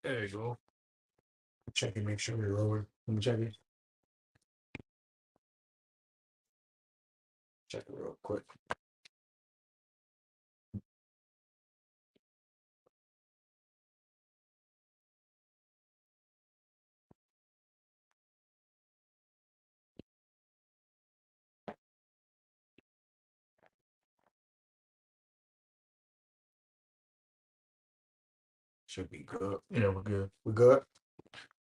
There you go. Check it, make sure we're rolling. Let me check it. Check it real quick. Should be good. Yeah, we're good. We're good.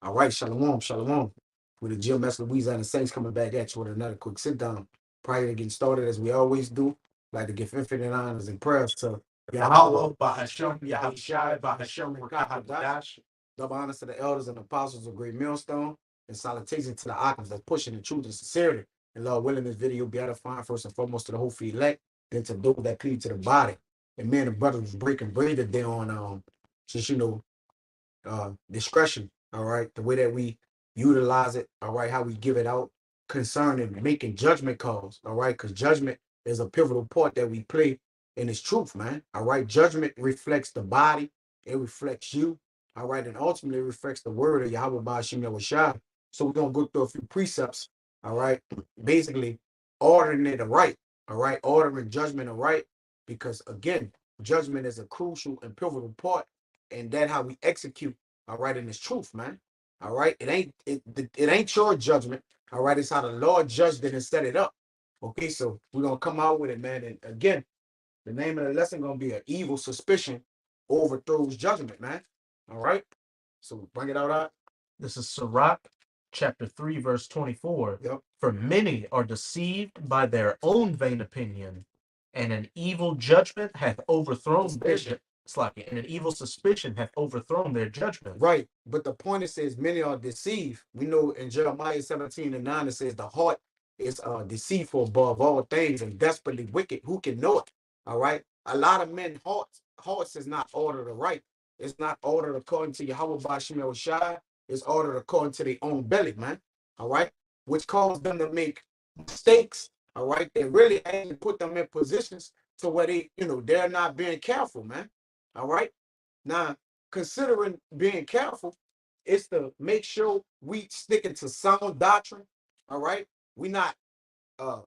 All right, shalom, shalom. With the GMS Louisiana Saints coming back at you with another quick sit down. Prior to getting started, as we always do, like to give infinite honors and prayers to Yahweh, Bahashem, Yahushai, Bahashem, Rakahadash. Double honors to the elders and apostles of Great Millstone, and salutations to the icons that's pushing the truth and sincerity. And Lord willing, this video will be edifying first and foremost to the whole free elect, then to those that cleave to the body. And me and the brothers was breaking bread today on just discretion, all right, the way that we utilize it, all right, how we give it out concerning making judgment calls, all right, because judgment is a pivotal part that we play in this truth, man, all right. Judgment reflects the body, it reflects you, all right, and ultimately reflects the word of Yahweh Ba'ashim Yahushua. So we're gonna go through a few precepts, all right, basically ordering it right, all right, ordering judgment right, because again, judgment is a crucial and pivotal part, and that how we execute, all right, in this truth, man. All right. It ain't your judgment. All right. It's how the Lord judged it and set it up. Okay, so we're gonna come out with it, man. And again, the name of the lesson gonna be an evil suspicion overthrows judgment, man. All right. So bring it out. This is Sirach chapter 3, verse 24. Yep. For many are deceived by their own vain opinion, and an evil judgment hath overthrown their and an evil suspicion hath overthrown their judgment. Right. But the point it says many are deceived. We know in Jeremiah 17:9 it says the heart is deceitful above all things and desperately wicked. Who can know it? All right. A lot of men hearts is not ordered right. It's not ordered according to Yahweh Bashim Shai. It's ordered according to their own belly, man. All right. Which caused them to make mistakes. All right. They really ain't put them in positions to where they're not being careful, man. All right. Now, considering being careful, is to make sure we sticking to sound doctrine. All right. We not uh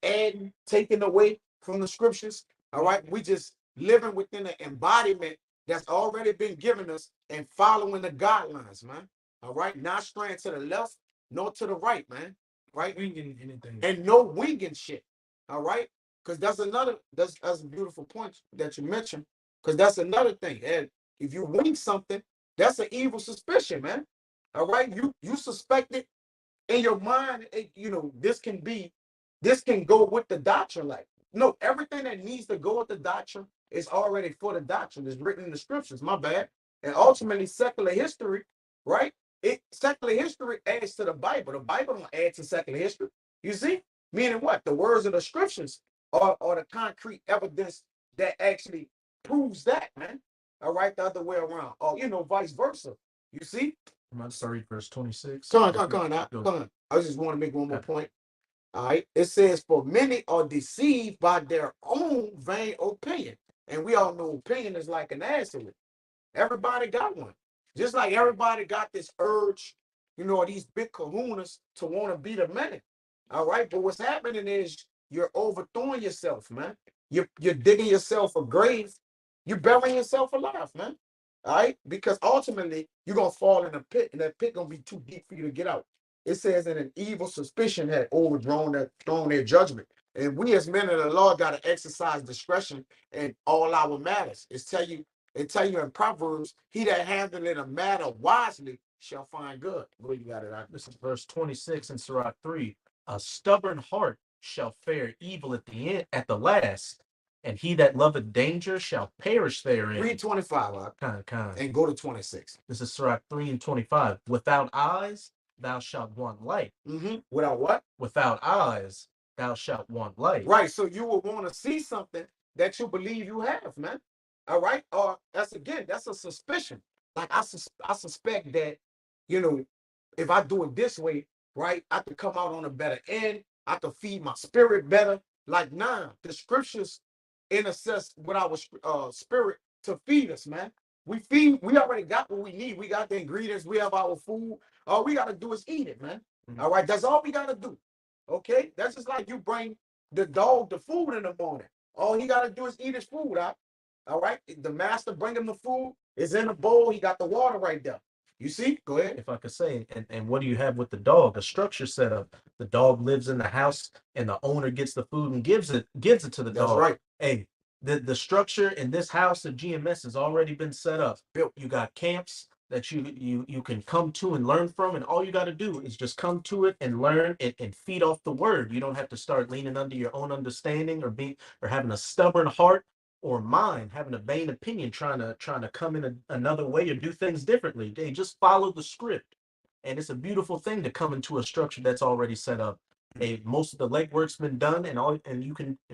adding, taking away from the scriptures. All right. We just living within the embodiment that's already been given us and following the guidelines, man. All right. Not straying to the left nor to the right, man. Right. Winging anything. And no winging shit. All right. Because that's a beautiful point that you mentioned. Because that's another thing. And if you wing something, that's an evil suspicion, man. All right. You suspect it in your mind, this can go with the doctrine. Like, no, everything that needs to go with the doctrine is already for the doctrine. It's written in the scriptures, my bad. And ultimately, secular history, right? Secular history adds to the Bible. The Bible don't add to secular history. You see? Meaning what? The words of the scriptures are the concrete evidence that actually proves that, man. All right, the other way around. Or, vice versa. You see? I'm sorry, verse 26. Come on. I just want to make one more point. All right. It says, for many are deceived by their own vain opinion. And we all know opinion is like an acid. Everybody got one. Just like everybody got this urge, these big kahunas to want to be the man. All right. But what's happening is you're overthrowing yourself, man. You're digging yourself a grave. You're burying yourself alive, man. All right, because ultimately you're gonna fall in a pit, and that pit gonna be too deep for you to get out. It says that an evil suspicion had thrown their judgment, and we as men of the Lord got to exercise discretion in all our matters. It tell you in Proverbs, he that handleth a matter wisely shall find good. Where you got it out? This is verse 26 in Sirach 3. A stubborn heart shall fare evil at the last, and he that loveth danger shall perish therein. Read 25, and go to 26. This is Sirach 3 and 25. Without eyes, thou shalt want light. Without what? Without eyes, thou shalt want light. Right. So you will want to see something that you believe you have, man. All right. Or that's a suspicion. Like I suspect that, if I do it this way, right, I could come out on a better end. I could feed my spirit better. Like, nah, the scriptures intercess with our spirit to feed us, man. We already got what we need. We got the ingredients. We have our food. All we gotta do is eat it, man. All right, that's all we gotta do. Okay, that's just like you bring the dog the food in the morning. All he gotta do is eat his food. All right, the master bring him the food. It's in the bowl. He got the water right there. You see? Go ahead. If I could say, and what do you have with the dog? A structure set up. The dog lives in the house, and the owner gets the food and gives it to the That's dog. right. Hey, the structure in this house of GMS has already been set up. Built. You got camps that you can come to and learn from, and all you got to do is just come to it and learn and feed off the word. You don't have to start leaning under your own understanding or having a stubborn heart or mind, having a vain opinion, trying to come in another way or do things differently. They just follow the script, and it's a beautiful thing to come into a structure that's already set up. Most of the legwork's been done, and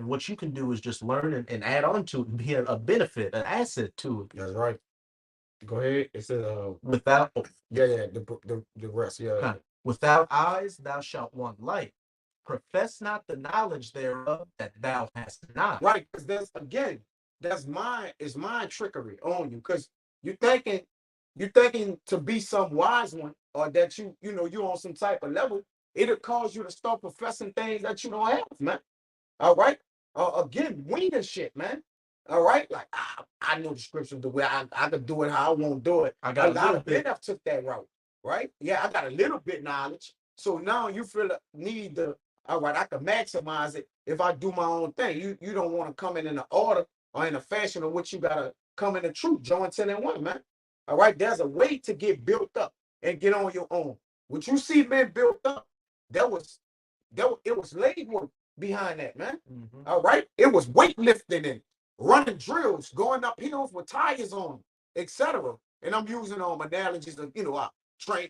what you can do is just learn and add on to it and be a benefit, an asset to it. That's right. Go ahead. It says Without yeah, the rest. Yeah. Without eyes thou shalt want light. Profess not the knowledge thereof that thou hast not. Right, because that's mind trickery on you. Because you thinking to be some wise one, or that you're on some type of level, it'll cause you to start professing things that you don't have, man. All right. Again, winging shit, man. All right. Like I know the scripture the way I could do it how I won't do it. I got a lot little of men bit. have took that route, right? Yeah, I got a little bit knowledge. So now you feel the need to, all right, I can maximize it if I do my own thing. You don't want to come in the order or in a fashion of which you gotta come in the truth. John 10 and 1, man. All right, there's a way to get built up and get on your own. What you see men built up, it was leg work behind that, man. All right, it was weightlifting and running drills, going up hills with tires on, etc. And I'm using analogies of you train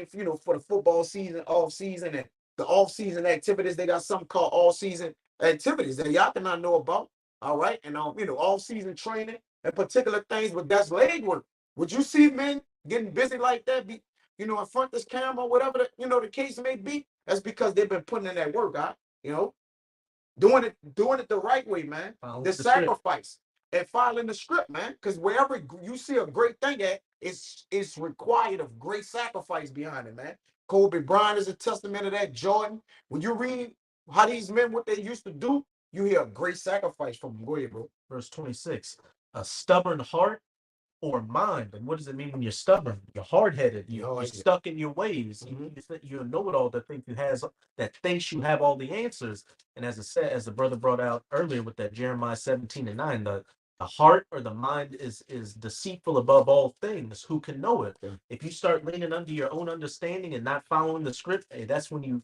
for the football season, off season, and the off season activities. They got something called all season activities that y'all cannot know about. All right, and off season training and particular things, but that's leg work. Would you see men getting busy like that? In front of this camera, whatever the case may be. That's because they've been putting in that work, doing it the right way, man. The sacrifice and following the script, man. Because wherever you see a great thing at, it's required of great sacrifice behind it, man. Kobe Bryant is a testament of that. Jordan, when you read how these men what they used to do, you hear a great sacrifice from them. Go ahead, bro. Verse 26. A stubborn heart or mind. And what does it mean when you're stubborn? You're hard-headed. You're stuck in your ways. You're a know-it-all that thinks you have all the answers. And as the brother brought out earlier with that Jeremiah 17 and 9, the heart or the mind is deceitful above all things. Who can know it? If you start leaning under your own understanding and not following the script, hey, that's when you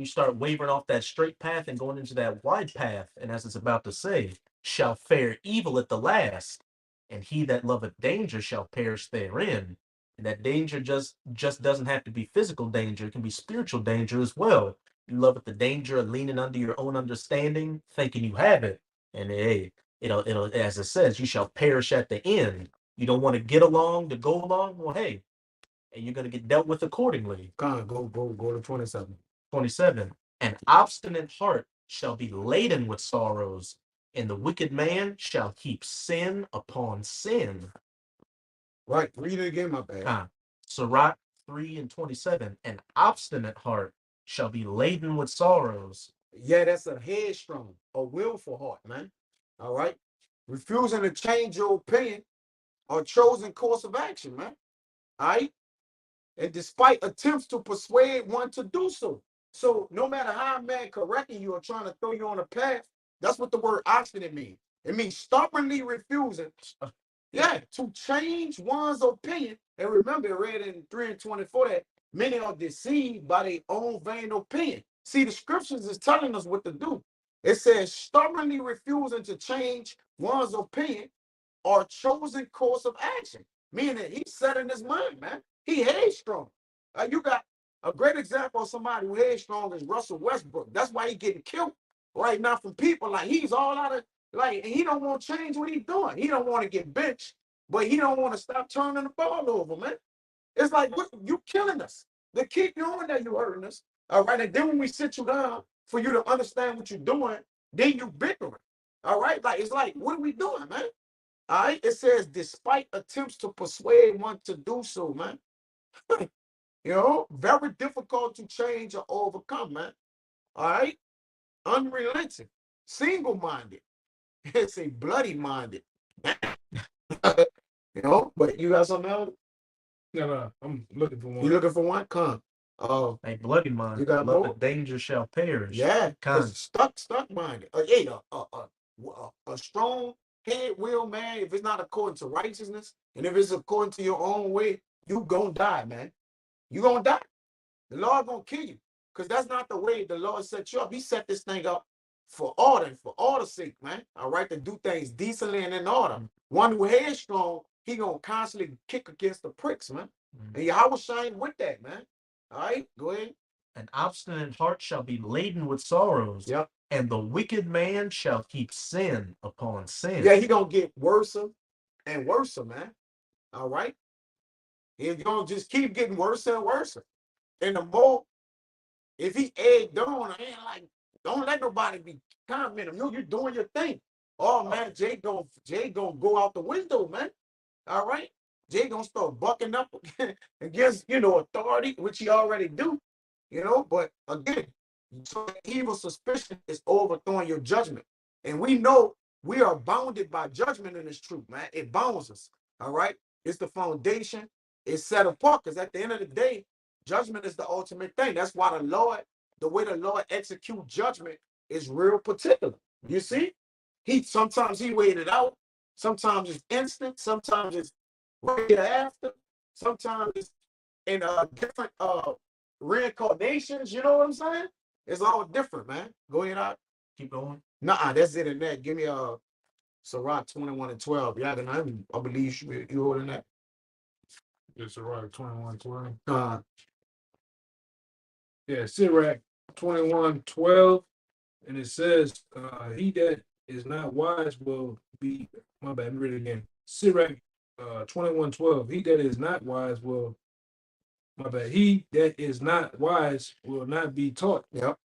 start wavering off that straight path and going into that wide path. And as it's about to say, shall fare evil at the last, and he that loveth danger shall perish therein. And that danger just doesn't have to be physical danger; it can be spiritual danger as well. You love it the danger of leaning under your own understanding, thinking you have it, and hey, it'll as it says, you shall perish at the end. You don't want to get along to go along. Well, hey, and you're going to get dealt with accordingly. Go to 27. 27. An obstinate heart shall be laden with sorrows, and the wicked man shall heap sin upon sin. Right. Read it again, my bad. Sirach 3 and 27. An obstinate heart shall be laden with sorrows. Yeah, that's a headstrong, a willful heart, man. All right. Refusing to change your opinion or chosen course of action, man. All right. And despite attempts to persuade one to do so. So no matter how a man correcting you or trying to throw you on a path, that's what the word obstinate means. It means stubbornly refusing, to change one's opinion. And remember, it read in 3 and 24 that many are deceived by their own vain opinion. See, the scriptures is telling us what to do. It says stubbornly refusing to change one's opinion or chosen course of action. Meaning he's set in his mind, man. He headstrong. You got a great example of somebody who headstrong is Russell Westbrook. That's why he's getting killed right now from people. Like he's all out of he don't want to change what he's doing. He don't want to get benched, but he don't want to stop turning the ball over, man. It's like what you killing us. To keep doing that, you hurting us. All right. And then when we sit you down for you to understand what you're doing, then you bickering. All right. Like it's like, what are we doing, man? All right, it says, despite attempts to persuade one to do so, man. Very difficult to change or overcome, man. All right, unrelenting, single-minded. It's a bloody-minded. But you got something else? No, I'm looking for one. You looking for one? Come. A bloody mind. You got Love more? the danger shall perish. Yeah, Con. stuck-minded. A strong head will, man. If it's not according to righteousness, and if it's according to your own way, you gonna die, man. You gonna die. The Lord gonna kill you, because that's not the way the Lord set you up. He set this thing up for order's sake, man. All right, to do things decently and in order. One who headstrong, he gonna constantly kick against the pricks, man. And Yahweh shine with that, man. All right, go ahead. An obstinate heart shall be laden with sorrows. Yep. And the wicked man shall keep sin upon sin. Yeah, he gonna get worse and worse, man. All right. He's gonna just keep getting worse and worse. And the more, if he egged on, ain't like, don't let nobody be commenting. You're doing your thing. Oh man, Jay gonna go out the window, man. All right. Jay gonna start bucking up against, authority, which he already do. But again, so evil suspicion is overthrowing your judgment. And we know we are bounded by judgment in this truth, man. It bounds us. All right. It's the foundation. It's set apart, because at the end of the day, judgment is the ultimate thing. That's why the way the Lord executes judgment is real particular. You see? Sometimes he waited out. Sometimes it's instant. Sometimes it's right after. Sometimes it's in different reincarnations. You know what I'm saying? It's all different, man. Go ahead, out. Keep going. Nah, that's it in that. Give me Sirach 21 and 12. Yeah, then I believe you holding that. It's Sirach 21:12. Uh, Yeah, Sirach 21:12, and it says, "He that is not wise will be." My bad. Let me read it again. Sirach 21:12. He that is not wise will. My bad. He that is not wise will not be taught. Yep.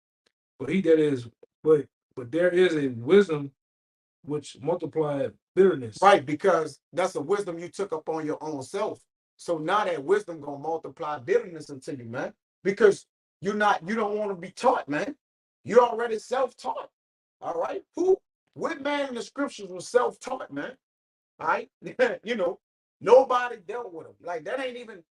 But he that is, but there is a wisdom which multiplied bitterness. Right, because that's a wisdom you took up on your own self. So now that wisdom gonna multiply bitterness into you, man. Because you don't want to be taught, man. You're already self-taught. All right. What man in the scriptures was self-taught, man? All right. Nobody dealt with him. Like that ain't even,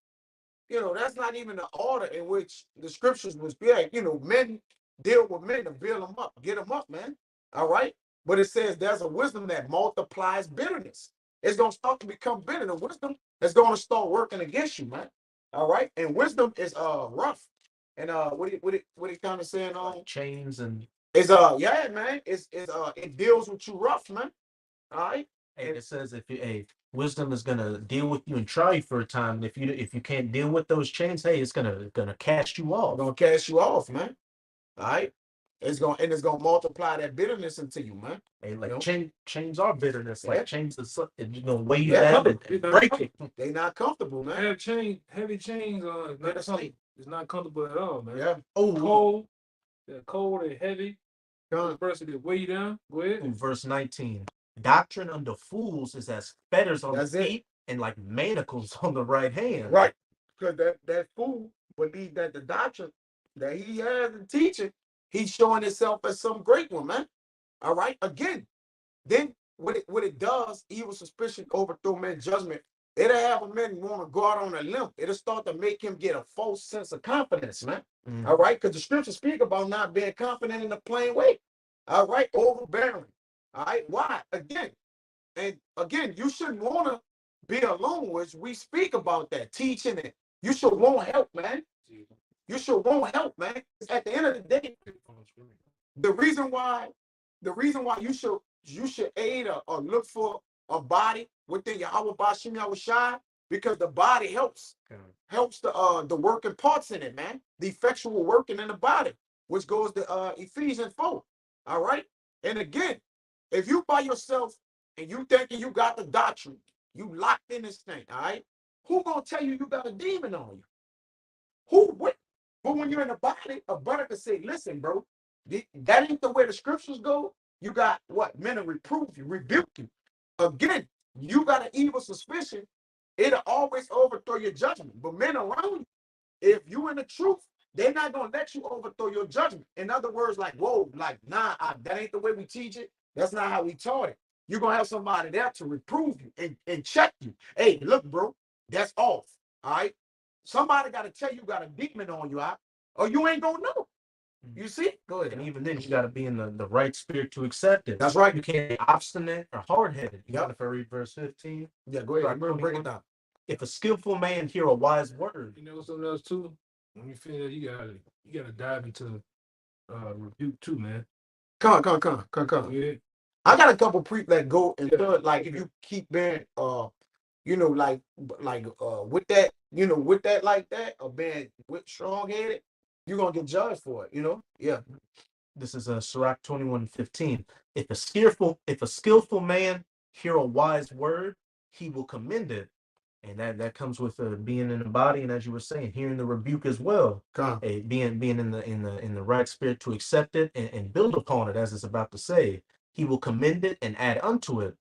that's not even the order in which the scriptures was. Men deal with men to build them up, get them up, man. All right. But it says there's a wisdom that multiplies bitterness. It's gonna start to become bitter. The wisdom is gonna start working against you, man. All right. And wisdom is rough. And what he kind of saying on chains and yeah, man. It deals with you rough, man. All right. And it says if wisdom is gonna deal with you and try you for a time, and if you can't deal with those chains, hey, it's gonna cast you off. It's gonna cast you off, man. All right. It's gonna multiply that bitterness into you, man. Hey, like chains are bitterness. Yeah. Like chains is gonna weigh you down and break it. They not comfortable, man. Heavy chains are not comfortable. It's not comfortable at all, man. Yeah. Cold. They're cold and heavy. Verse that weigh you down. Go ahead. Verse 19. Doctrine unto fools is as fetters on the feet and like manacles on the right hand. Right. Because that fool believe that the doctrine that he has in teaching, he's showing himself as some great one, man. All right. Again, then what it does, evil suspicion overthrow men's judgment. It'll have a man want to go out on a limb. It'll start to make him get a false sense of confidence, man. All right. Because the scriptures speak about not being confident in a plain way. All right. Overbearing. All right. Why? Again, you shouldn't want to be alone, which we speak about that, teaching it. You should want help, man. You should want help, man. At the end of the day, the reason why you should aid or look for a body within Yahweh Bashim Yahushai, because the body helps the working parts in it, man. The effectual working in the body, which goes to Ephesians 4. All right. And again, if you by yourself and you thinking you got the doctrine, you locked in this thing, all right? Who gonna tell you got a demon on you? But when you're in the body, a brother can say, listen, bro, that ain't the way the scriptures go. You got what? Men will reprove you, rebuke you. Again, you got an evil suspicion, it'll always overthrow your judgment. But men around you, if you in the truth, they're not gonna let you overthrow your judgment. In other words, like, whoa, like, nah, that ain't the way we teach it. That's not how we taught it. You're gonna have somebody there to reprove you and check you. Hey, look, bro, that's off. All right. Somebody got to tell you got a demon on you out, or you ain't gonna know. You see? Go ahead. And even then, you got to be in the right spirit to accept it. That's right. You can't be obstinate or hard-headed. You got to read verse 15. Yeah, go ahead. Break it down. If a skillful man hear a wise word. You know something else too? When you finish, you gotta dive into rebuke too, man. Come. Yeah. I got a couple that go and like if you keep being you know, like with that, you know, with that like that, or being with strong headed, you're gonna get judged for it, you know? Yeah. This is Sirach 21:15. If a skillful man hear a wise word, he will commend it. And that comes with being in the body, and as you were saying, hearing the rebuke as well. Being in the right spirit to accept it and build upon it, as it's about to say. He will commend it and add unto it.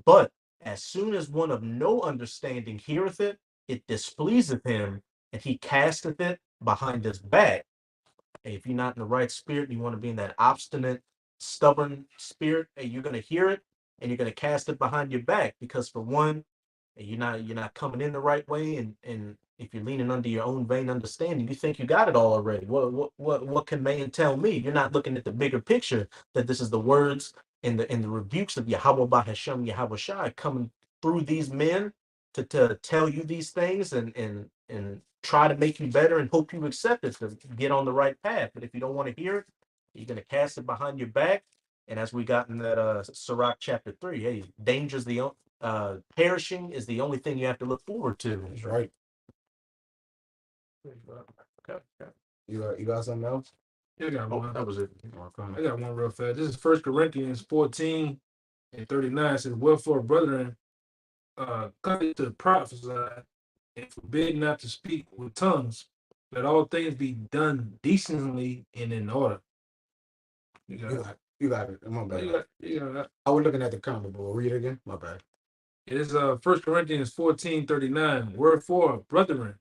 But as soon as one of no understanding heareth it, it displeaseth him, and he casteth it behind his back. Hey, if you're not in the right spirit, you want to be in that obstinate, stubborn spirit, hey, you're gonna hear it and you're gonna cast it behind your back, because for one, you're not coming in the right way, and if you're leaning under your own vain understanding, you think you got it all already. What can man tell me? You're not looking at the bigger picture, that this is the words and the rebukes of Yahweh by Hashem Yahweh Shai coming through these men to tell you these things and try to make you better and hope you accept it to get on the right path. But if you don't want to hear it, you're going to cast it behind your back. And as we got in that Sirach chapter 3, hey, danger's the perishing is the only thing you have to look forward to. That's right. Okay. You got something else? Yeah, I got one. That was it. I got one real fast. This is 1 Corinthians 14:39. It says, "Wherefore, brethren, covet to prophesy, and forbid not to speak with tongues. Let all things be done decently and in order." You got it. My bad. You got that. I was looking at the comment, but read it again. My bad. It is 1 Corinthians 14:39. "Wherefore, brethren,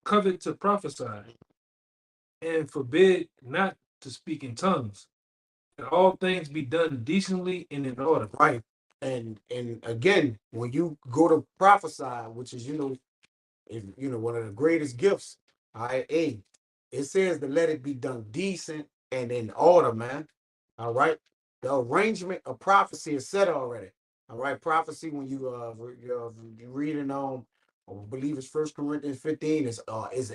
covet to prophesy, and forbid not to speak in tongues. Let all things be done decently and in order." Right. And again, when you go to prophesy, which is, one of the greatest gifts, all right, it says to let it be done decent and in order, man. All right. The arrangement of prophecy is set already. All right. Prophecy, when you reading on, I believe it's 1 Corinthians 15, is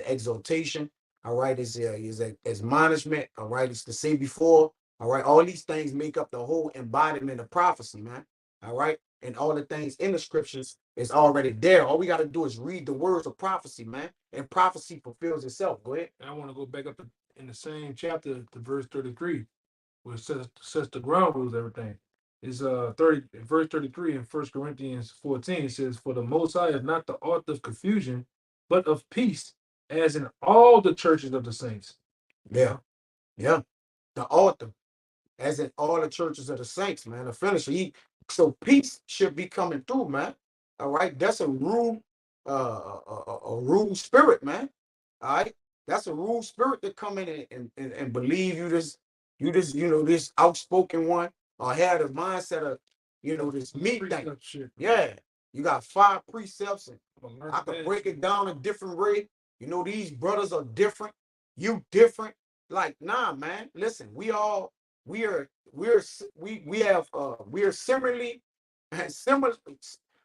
exaltation. All right, is admonishment. All right, it's to say before. All right, all these things make up the whole embodiment of prophecy, man. All right, and all the things in the scriptures is already there. All we got to do is read the words of prophecy, man, and prophecy fulfills itself. Go ahead. And I want to go back up in the same chapter to verse 33, where it sets the ground rules, everything. It's verse 33 in 1 Corinthians 14. It says, "For the Most High is not the author of confusion, but of peace, as in all the churches of the saints." Yeah. The author, as in all the churches of the saints, man, the finisher. So peace should be coming through, man. All right, that's a rule, a rule spirit, man. All right, that's a rule spirit to come in and believe this, this outspoken one, or have the mindset of, this meat thing. Yeah, you got 5 precepts, and I could break it down a different way. These brothers are different. You different. Like, nah, man. Listen, we are similarly similar.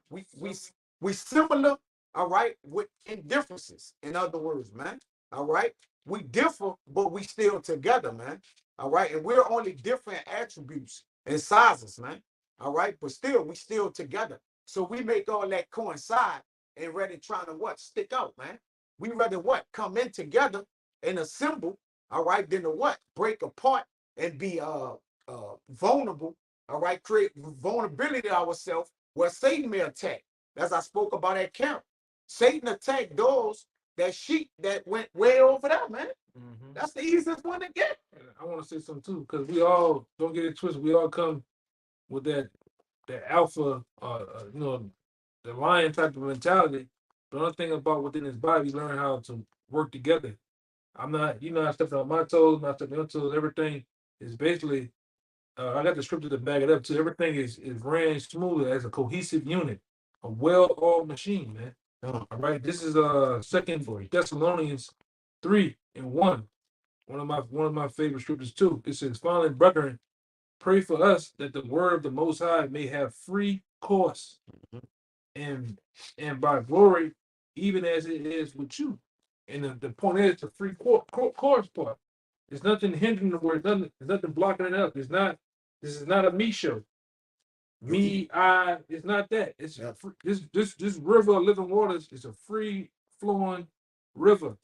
We similar. All right, with indifferences. In other words, man. All right, we differ, but we still together, man. All right, and we're only different attributes and sizes, man. All right, but still, we still together. So we make all that coincide and rather trying to stick out, man. We rather come in together and assemble. All right, then break apart and be vulnerable. All right, create vulnerability to ourselves where Satan may attack. As I spoke about at camp, Satan attacked those that sheep that went way over there, man. Mm-hmm. That's the easiest one to get. I want to say something too, because we all, don't get it twisted, we all come with that the alpha, the lion type of mentality. The only thing about within his body, learn how to work together. I'm not, not stepping on my toes, not stepping on your toes. Everything is basically, I got the scripture to back it up too. Everything is ran smoothly as a cohesive unit, a well-oiled machine, man. All right. This is Second Thessalonians 3:1. One of my favorite scriptures too. It says, finally, brethren, pray for us that the word of the Most High may have free course and by glory, even as it is with you. And the point is the free course part. There's nothing hindering the word. There's nothing blocking it up. This is not a me show. It's not that. It's free, this river of living waters is a free flowing river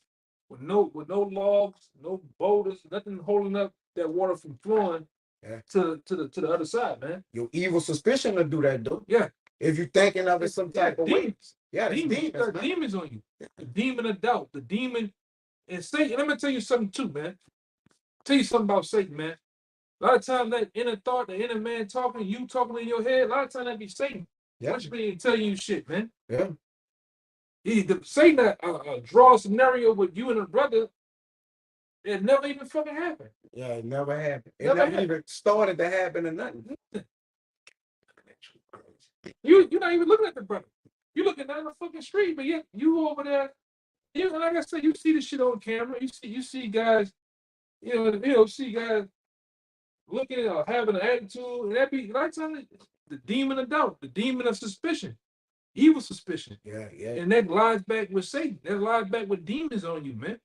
with no logs, no boulders, nothing holding up that water from flowing to the other side, man. Your evil suspicion will do that, though. Yeah. If you're thinking of it some type of way. Yeah, demons on you. The demon of doubt, the demon and Satan. Let me tell you something too, man. Tell you something about Satan, man. A lot of times that inner thought, the inner man talking, you talking in your head, a lot of times that be Satan. Yeah. Whispering and telling you shit, man. Yeah. Satan draw a scenario with you and a brother, it never even fucking happened. Yeah, it never happened. It never even started to happen or nothing. You're not even looking at the brother. You're looking down the fucking street, but yet you over there. Like I said, you see the shit on camera. You see guys, see guys looking or having an attitude, and that be like something. The demon of doubt, the demon of suspicion, evil suspicion. Yeah. And that lies back with Satan. That lies back with demons on you, man.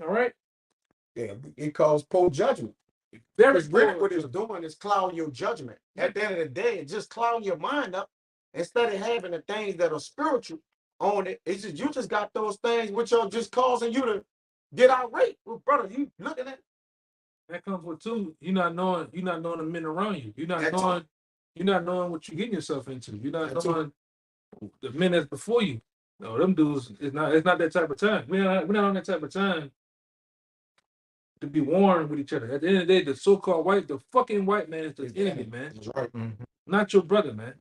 All right. Yeah, it calls poor judgment. Because really what it's doing is clouding your judgment. At the end of the day, it's just clouding your mind up. Instead of having the things that are spiritual on it, it's just you just got those things which are just causing you to get irate. Well, brother, you looking at that comes with too. You're not knowing the men around you. You're not knowing what you're getting yourself into. You're not knowing the men that's before you. No, them dudes, it's not that type of time. We're not on that type of time to be warring with each other. At the end of the day, the so-called the fucking white man is the enemy, man. That's right. Mm-hmm. Not your brother, man.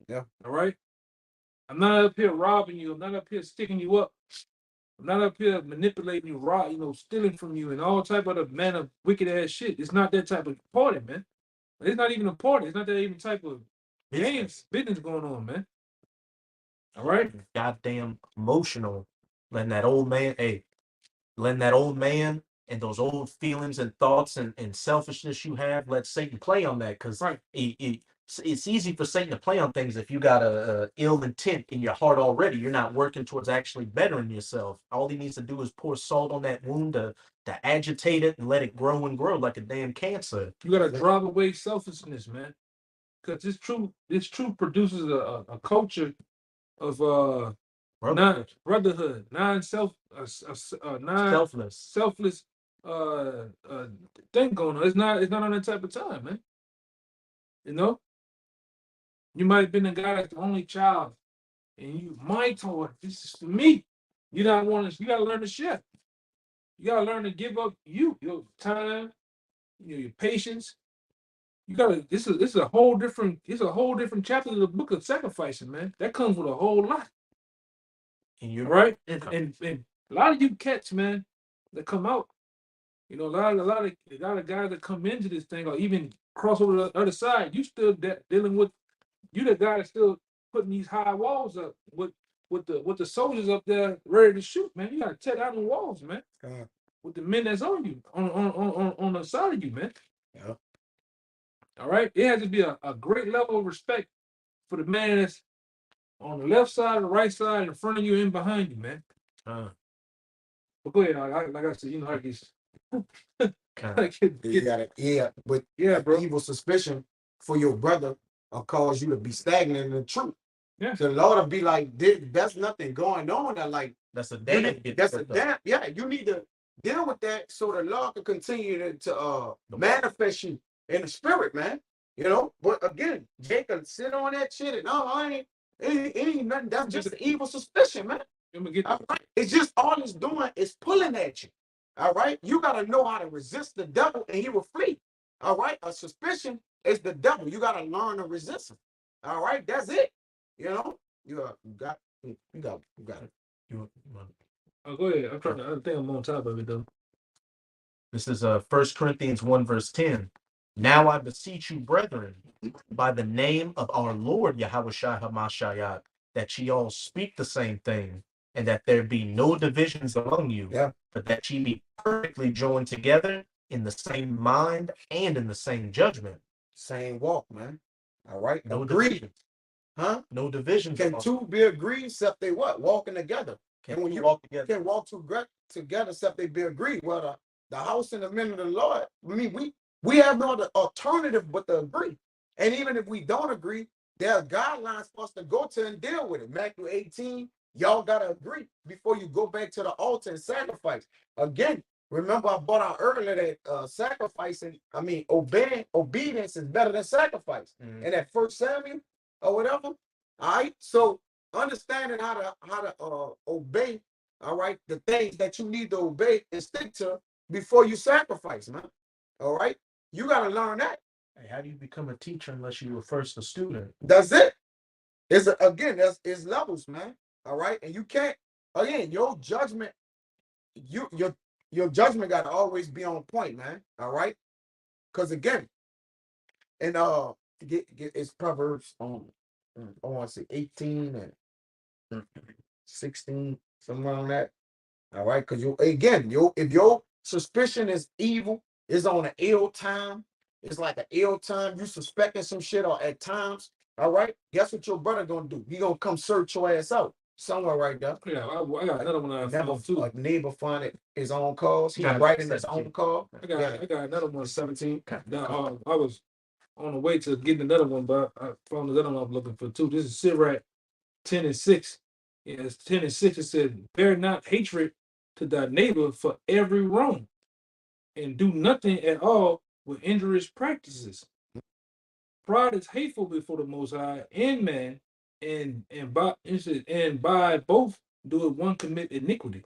Yeah. All right? I'm not up here robbing you. I'm not up here sticking you up. I'm not up here manipulating you, stealing from you and all type of the man of wicked ass shit. It's not that type of party, man. It's not even a party. It's not that even type of business going on, man. All right? Goddamn emotional. Letting that old man and those old feelings and thoughts and selfishness you have, let Satan play on that, because it's easy for Satan to play on things if you got a ill intent in your heart already. You're not working towards actually bettering yourself. All he needs to do is pour salt on that wound to agitate it and let it grow and grow like a damn cancer. You got to drive away selfishness, man, because this truth produces a culture of brotherhood, selfless thing going on. It's not on that type of time, man. You might have been the guy that's the only child, and my toy, this is for me. You gotta learn to share. You gotta learn to give up your time, your patience. You gotta. This is a whole different. It's a whole different chapter of the book of sacrificing, man. That comes with a whole lot. And you're right. And a lot of you cats, man, that come out. A lot of guys that come into this thing or even cross over to the other side. You still dealing with. You the guy that's still putting these high walls up with the soldiers up there ready to shoot, man. You gotta tear down the walls, man. With the men that's on you, on the side of you, man. Yeah. All right. It has to be a great level of respect for the man that's on the left side, the right side, in front of you, and behind you, man. But go ahead. Like I said, how it gets. Bro. Evil suspicion for your brother will cause you to be stagnant in the truth. Yeah. The Lord will be like, that's nothing going on. That's a damn. Yeah. You need to deal with that so the Lord can continue to manifest you in the spirit, man. But again, Jacob sit on that shit and it ain't nothing. That's just an evil suspicion, man. It's just all it's doing is pulling at you. All right. You gotta know how to resist the devil and he will flee. All right. A suspicion It's the devil. You got to learn to resist him. All right, that's it. You know, you got it. Oh, go ahead. I'm trying to. I think I'm on top of it though. This is 1 Corinthians 1 verse 10. Now I beseech you, brethren, by the name of our Lord Yahushua Hamashiach, that ye all speak the same thing, and that there be no divisions among you, but that ye be perfectly joined together in the same mind and in the same judgment. Same walk, man. All right. No Agreed. divisions. Huh? No divisions. Can two be agreed except they what? Walking together. And when you walk together, can walk together except they be agreed. Well, the house and the men of the Lord, I mean, we have no other alternative but to agree. And even if we don't agree, there are guidelines for us to go to and deal with it. Matthew 18, y'all got to agree before you go back to the altar and sacrifice. Again, remember I brought out earlier that obedience is better than sacrifice. And that 1 Samuel or whatever. All right. So understanding how to obey, all right, the things that you need to obey and stick to before you sacrifice, man. All right. You got to learn that. Hey, how do you become a teacher unless you were first a student? That's it. It's levels, man. All right. And you can't, again, your judgment, your judgment got to always be on point, man. All right. Because again, and it's Proverbs I want to say 18 and 16, somewhere on that. All right. Because if your suspicion is evil, is on an ill time, it's like an ill time, you suspecting some shit or at times, all right, guess what your brother gonna do? He gonna come search your ass out somewhere right there. Yeah, I got another one I found too. A neighbor find his own cause. He's writing his own call. I got another one, 17. Now, I was on the way to getting another one, but I found another one I'm looking for too. This is Sirach 10 and 6. Yeah, it's 10 and 6. It said, bear not hatred to thy neighbor for every wrong, and do nothing at all with injurious practices. Pride is hateful before the Most High and man, and by both do it one commit iniquity.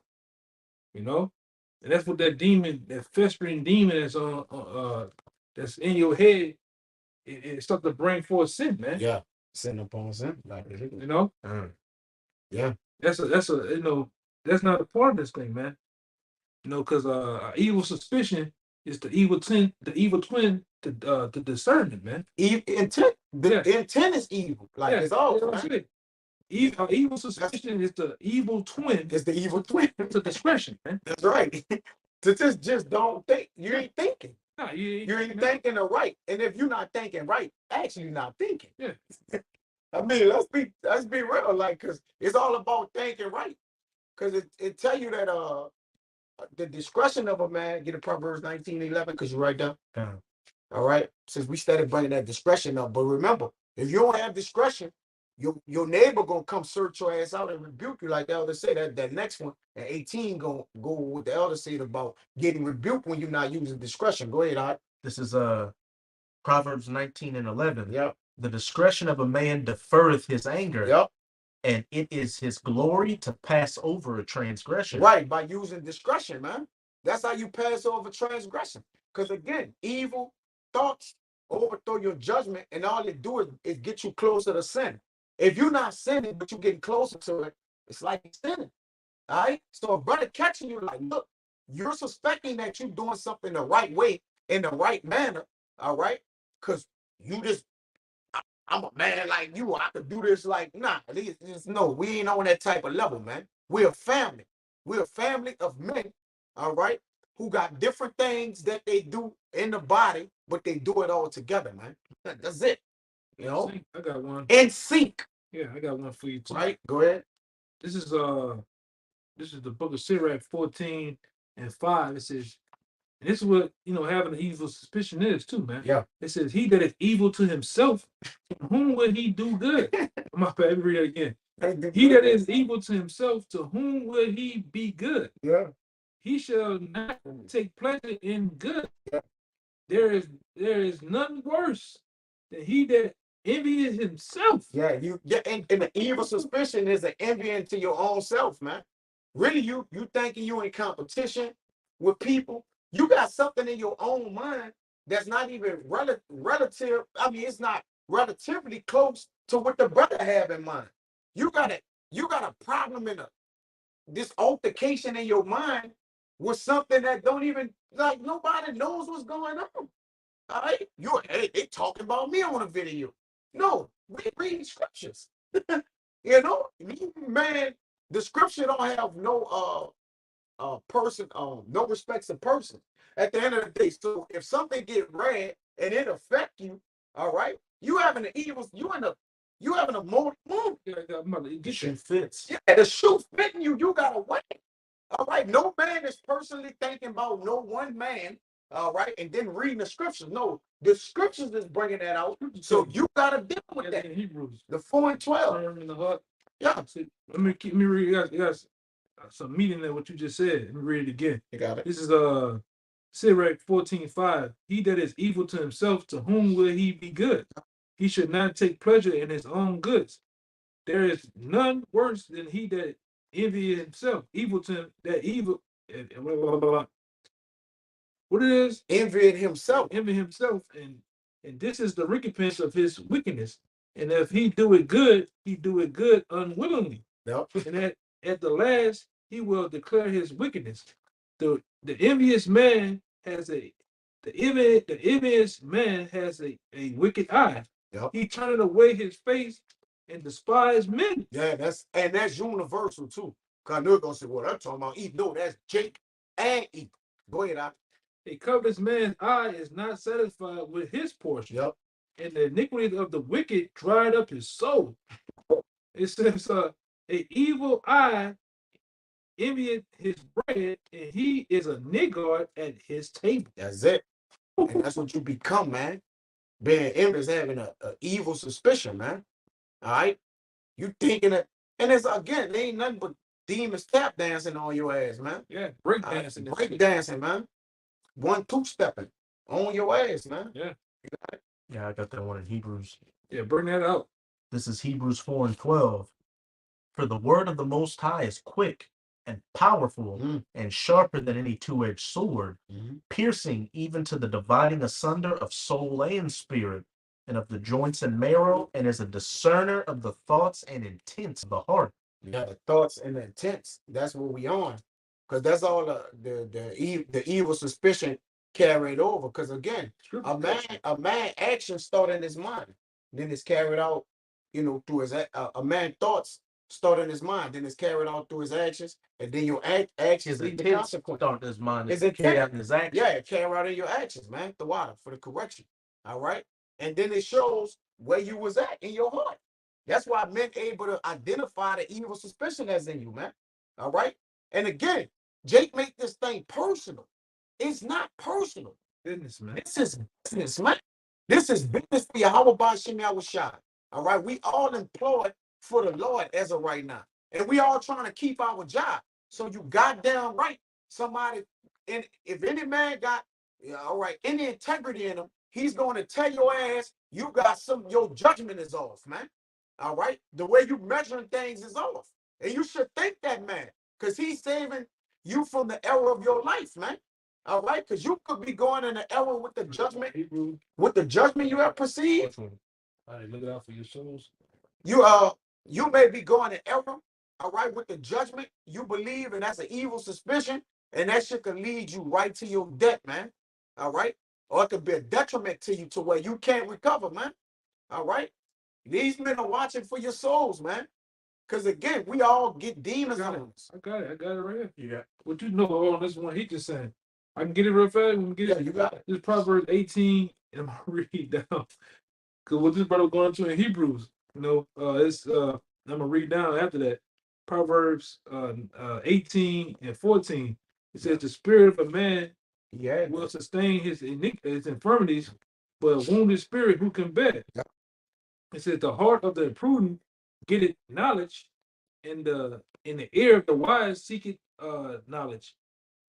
You know, and that's what that demon, that festering demon that's on that's in your head, it starts to bring forth sin, man. Yeah, sin upon sin, you know. Yeah, that's not a part of this thing, man. You know, because evil suspicion is the evil twin to discernment, man. Intent. The intent is evil. Like it's all. Evil suspicion is the evil twin. It's the evil twin to discretion, man. That's right. To just don't think. You ain't thinking. No, you ain't thinking the right. And if you're not thinking right, actually you're not thinking. Yeah. I mean, let's be real, like, cause it's all about thinking right. Cause it tell you that the discretion of a man, get a Proverbs 19:11, because you write down. All right. Since we started bringing that discretion up. But remember, if you don't have discretion, your neighbor gonna come search your ass out and rebuke you, like the elder said. That next one at 18 gonna go with the elder said about getting rebuked when you're not using discretion. Go ahead, Art. This is Proverbs 19 and 11. Yep. The discretion of a man deferreth his anger. Yep. And it is his glory to pass over a transgression. Right, by using discretion, man. That's how you pass over transgression. Because again, evil thoughts overthrow your judgment, and all it do is get you closer to sin. If you're not sinning, but you're getting closer to it, it's like you're sinning. All right? So a brother catching you like, look, you're suspecting that you're doing something the right way, in the right manner, all right? Because you just, I'm a man like you. I could do this like, nah. No, we ain't on that type of level, man. We're a family. We're a family of men, all right, who got different things that they do in the body, but they do it all together, man. That's it. You know? I got one. In sync. Yeah, I got one for you too. Right? Go ahead. This is the book of Sirach 14 and 5. It says, and this is what, having an evil suspicion is too, man. Yeah. It says, he that is evil to himself, to whom will he do good? My bad, let me read it again. He that is evil to himself, to whom will he be good? Yeah. He shall not take pleasure in good. Yeah. There is none worse than he that envies himself. Yeah, and the evil suspicion is an envying to your own self, man. Really, you thinking you in competition with people. You got something in your own mind that's not even relative. I mean, it's not relatively close to what the brother have in mind. You got a problem in this altercation in your mind with something that don't even, like, nobody knows what's going on. All right, they talking about me on a video. No, we read scriptures. Man, the scripture don't have no person, no respects of person. At the end of the day, so if something get read and it affect you, all right, you having an evil, you having a mood. The shoe fits. Yeah, the shoe fitting you. You gotta wait. All right, no man is personally thinking about no one man. All right, and then reading the scriptures. No, the scriptures is bringing that out. So you gotta deal with that. Hebrews, the 4 and 12. in the heart. Yeah. Let me read. You guys, some meaning there. What you just said. Let me read it again. You got it. This is Sirach 14:5. He that is evil to himself, to whom will he be good? He should not take pleasure in his own goods. There is none worse than he that envy himself. Evil to him, that evil. Blah, blah, blah, blah. What it is? Envying himself. Envy himself, and this is the recompense of his wickedness. And if he do it good, he do it good unwillingly. Yep. And at the last, he will declare his wickedness. The envious man has a wicked eye. Yep. He turneth away his face and despise men. Yeah, that's universal too. Cause they're gonna say, "Well, I'm talking about Eve." No, that's Jake and Eve. Go ahead, out. A covetous man's eye is not satisfied with his portion. Yep. And the iniquity of the wicked dried up his soul. It says, "A evil eye envieth his bread, and he is a niggard at his table." That's it. And that's what you become, man. Being envious, having a evil suspicion, man. All right, you thinking that, and it's again, there ain't nothing but demons tap dancing on your ass, man. Yeah, break dancing. Break dancing, man. 1-2 stepping on your ass, man. Yeah. Yeah, I got that one in Hebrews. Yeah, bring that out. This is Hebrews 4 and 12. For the word of the Most High is quick and powerful and sharper than any two-edged sword, piercing even to the dividing asunder of soul and spirit, and of the joints and marrow, and is a discerner of the thoughts and intents of the heart. Yeah, the thoughts and the intents. That's what we on, because that's all the evil suspicion carried over. Because again, a man action start in his mind, then it's carried out, through his a man thoughts start in his mind, then it's carried out through his actions, and then your actions lead to consequence. Start in his mind. Is it carry out in his actions? Yeah, it carry out in your actions, man. The water for the correction. All right, and then it shows where you was at in your heart. That's why men able to identify the evil suspicion that's in you, man. All right. And again, Jake make this thing personal. It's not personal. Business, man. This is business, man. This is business for Yahweh Bashim Yahushua. All right. We all employed for the Lord as of right now. And we all trying to keep our job. So you goddamn right. Somebody, and if any man got, all right, any integrity in him, he's going to tell your ass, you got your judgment is off, man. All right. The way you measuring things is off. And you should thank that man, because he's saving you from the error of your life, man. All right. Because you could be going in the error with the judgment, you have perceived. All right, look it out for your souls. You may be going in error, all right, with the judgment you believe, and that's an evil suspicion, and that shit can lead you right to your debt, man. All right. Or it could be a detriment to you to where you can't recover, man. All right. These men are watching for your souls, man. Because again, we all get demons on us. I got it right here. You got what you know on this one he just saying. I can get it real fast. You got it. This Proverbs 18, and I'm gonna read down. Because what this brother going to in Hebrews, I'm gonna read down after that. Proverbs 18 and 14. It says the spirit of a man will sustain his infirmities, but a wounded spirit who can bear? Yeah. It says the heart of the prudent getteth knowledge, and in the ear of the wise seeketh knowledge.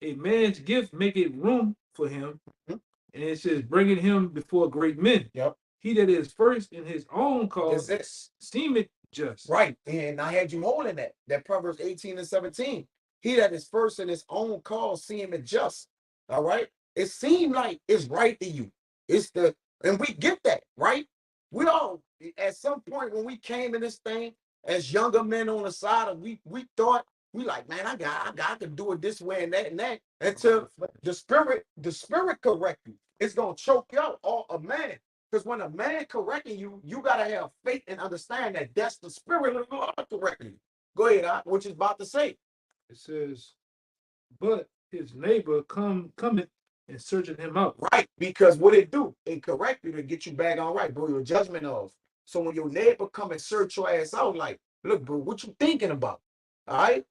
A man's gift maketh room for him, and it says bringing him before great men. Yep. He that is first in his own cause seemeth just. Right. And I had you holding that Proverbs 18 and 17. He that is first in his own cause seemeth just. All right. It seemed like it's right to you. And we get that, right? We all, at some point when we came in this thing as younger men on the side, of we thought, we like, man, I can do it this way and that, until the spirit correct you. It's gonna choke you out, or a man. Because when a man correcting you, you gotta have faith and understand that that's the spirit of God correcting you. Go ahead, what you about to say. It says, but his neighbor cometh and searching him out. Right, because what it do, it correct you to get you back on right, bro. Your judgment of. So when your neighbor come and search your ass out, like, look, bro, what you thinking about? All right,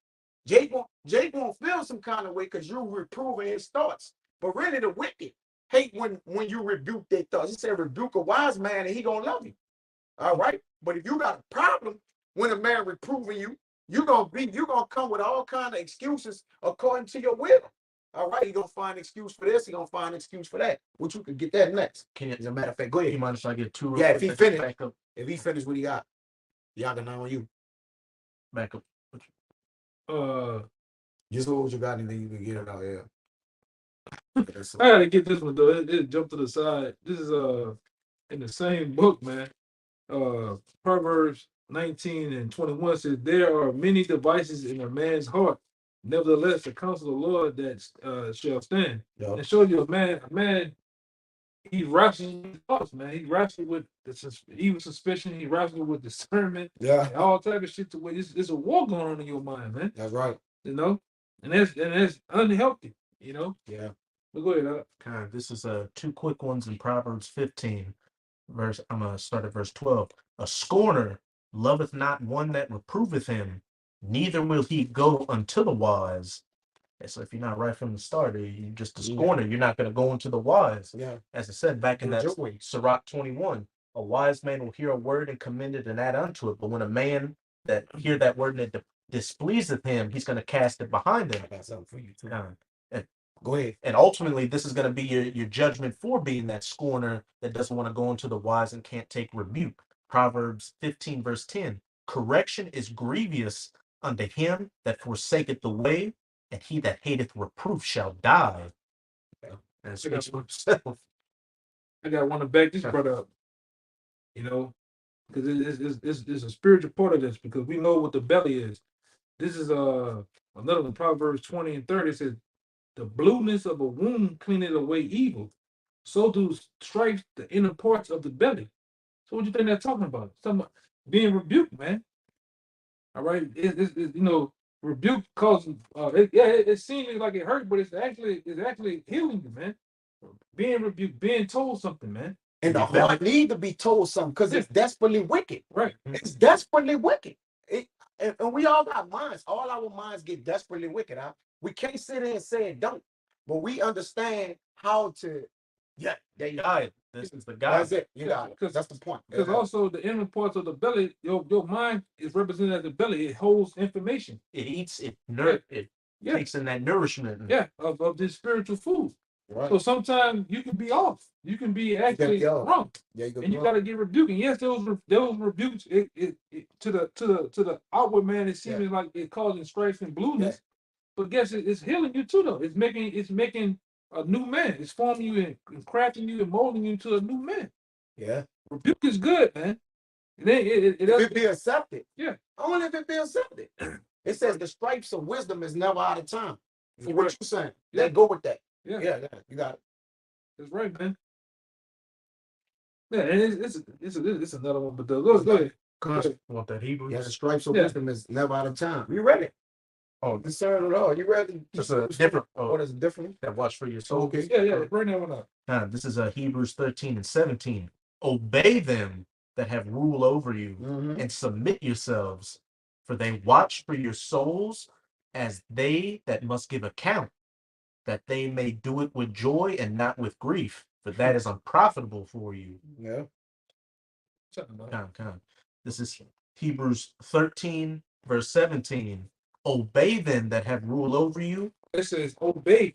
Jake won't feel some kind of way because you reproving his thoughts. But really, the wicked hate when you rebuke their thoughts. He said, rebuke a wise man, and he gonna love you. All right, but if you got a problem when a man reproving you, you gonna come with all kind of excuses according to your will. All right, you gonna find an excuse for this, you gonna find an excuse for that. Which you can get that next. As a matter of fact, go ahead. You mind if I get two? Yeah, if he finished, what he got, y'all can know on you. Back up. Just what you got, and then you can get it out. Yeah. I gotta get this one though. It jumped to the side. This is in the same book, man. Proverbs 19:21 says, there are many devices in a man's heart. Nevertheless, the counsel of the Lord that shall stand. Yep. And show you a man, he wrestles with thoughts, man. He wrestles with the evil suspicion. He wrestles with discernment. Yeah. And all type of shit to where there's a war going on in your mind, man. That's right. You know, and that's unhealthy. You know. Yeah. But go ahead. Okay, this is two quick ones in Proverbs 15. I'm gonna start at verse 12. A scorner loveth not one that reproveth him, neither will he go unto the wise. And so if you're not right from the start, you're just a scorner. You're not gonna go into the wise. Yeah. As I said back in that Sirach 21, a wise man will hear a word and commend it and add unto it. But when a man that hear that word and it displeaseth him, he's gonna cast it behind him. I got something for you too. Go ahead. And ultimately, this is going to be your judgment for being that scorner that doesn't want to go into the wise and can't take rebuke. Proverbs 15, verse 10. Correction is grievous unto him that forsaketh the way, and he that hateth reproof shall die. And it speaks for himself. I got one to back this brother up. You know, because it's a spiritual part of this, because we know what the belly is. This is another one, Proverbs 20 and 30 says, the blueness of a wound cleaneth away evil. So do stripes the inner parts of the belly. So what do you think that's talking about? It's talking about being rebuked, man. All right. It's you know, rebuke causes it seems like it hurt, but it's actually healing you, man. Being rebuked, being told something, man. And the heart need to be told something because it's desperately wicked. Right. It's desperately wicked. And we all got minds. All our minds get desperately wicked. We can't sit there and say it don't, but we understand how to. Yeah, there you go. This is the guy. That's it. You got it. That's the point. Because also the inner parts of the belly, your mind is represented as the belly. It holds information. It eats. It takes in that nourishment. Of this spiritual food. Right. So sometimes you can be off. You can be actually wrong. Yeah, you got to get rebuked. And yes, those rebukes. It to the outward man, it seems like it causing strife and blueness. But guess it's healing you too, though. It's making a new man. It's forming you and crafting you and molding you to a new man. Yeah. Rebuke is good, man. It be accepted. Yeah. Only if it be accepted. It says the stripes of wisdom is never out of time. For what you saying. Yeah. Go with that. Yeah. You got it. That's right, man. Yeah, it's another one, but go ahead. Want that Hebrew? Yeah, the stripes of wisdom is never out of time. You read it. Oh, concern at all. You read it. It's a different. What is different? That watch for your soul. Okay. Yeah. Bring that one up. This is Hebrews 13 and 17. Obey them that have rule over you, and submit yourselves, for they watch for your souls as they that must give account, that they may do it with joy and not with grief, for that is unprofitable for you. Yeah. This is Hebrews 13, verse 17. Obey them that have rule over you. It says obey.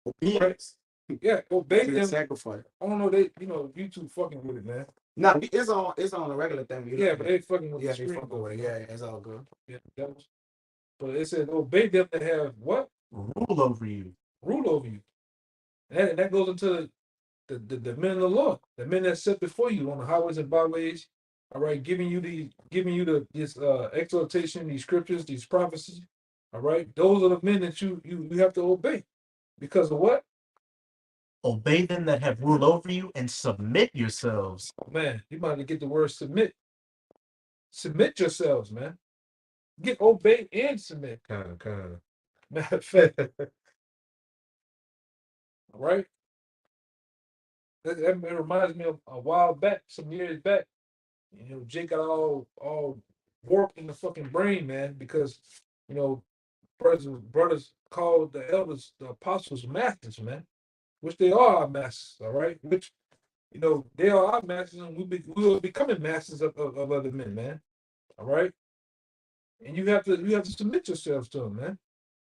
Obedience. Yeah, obey them. Sacrifice. I don't know, you two fucking with it, man. No, it's on a regular thing. Yeah, but they fucking with the screen. Yeah, it's all good. Yeah, but it says obey them that have what? Rule over you. Rule over you. And that goes into the men of the Lord, the men that set before you on the highways and byways, all right, giving you this exhortation, these scriptures, these prophecies, all right. Those are the men that you have to obey. Because of what? Obey them that have rule over you and submit yourselves. Man, you might get the word submit. Submit yourselves, man. Get obey and submit. Kind of. Matter of fact, all right. That reminds me of a while back, some years back. You know, Jake got all warped in the fucking brain, man, because you know, brothers called the elders, the apostles, masters, man, which they are our masters, all right. Which you know they are our masters, and we are becoming masters of other men, man, all right. And you have to submit yourselves to them, man,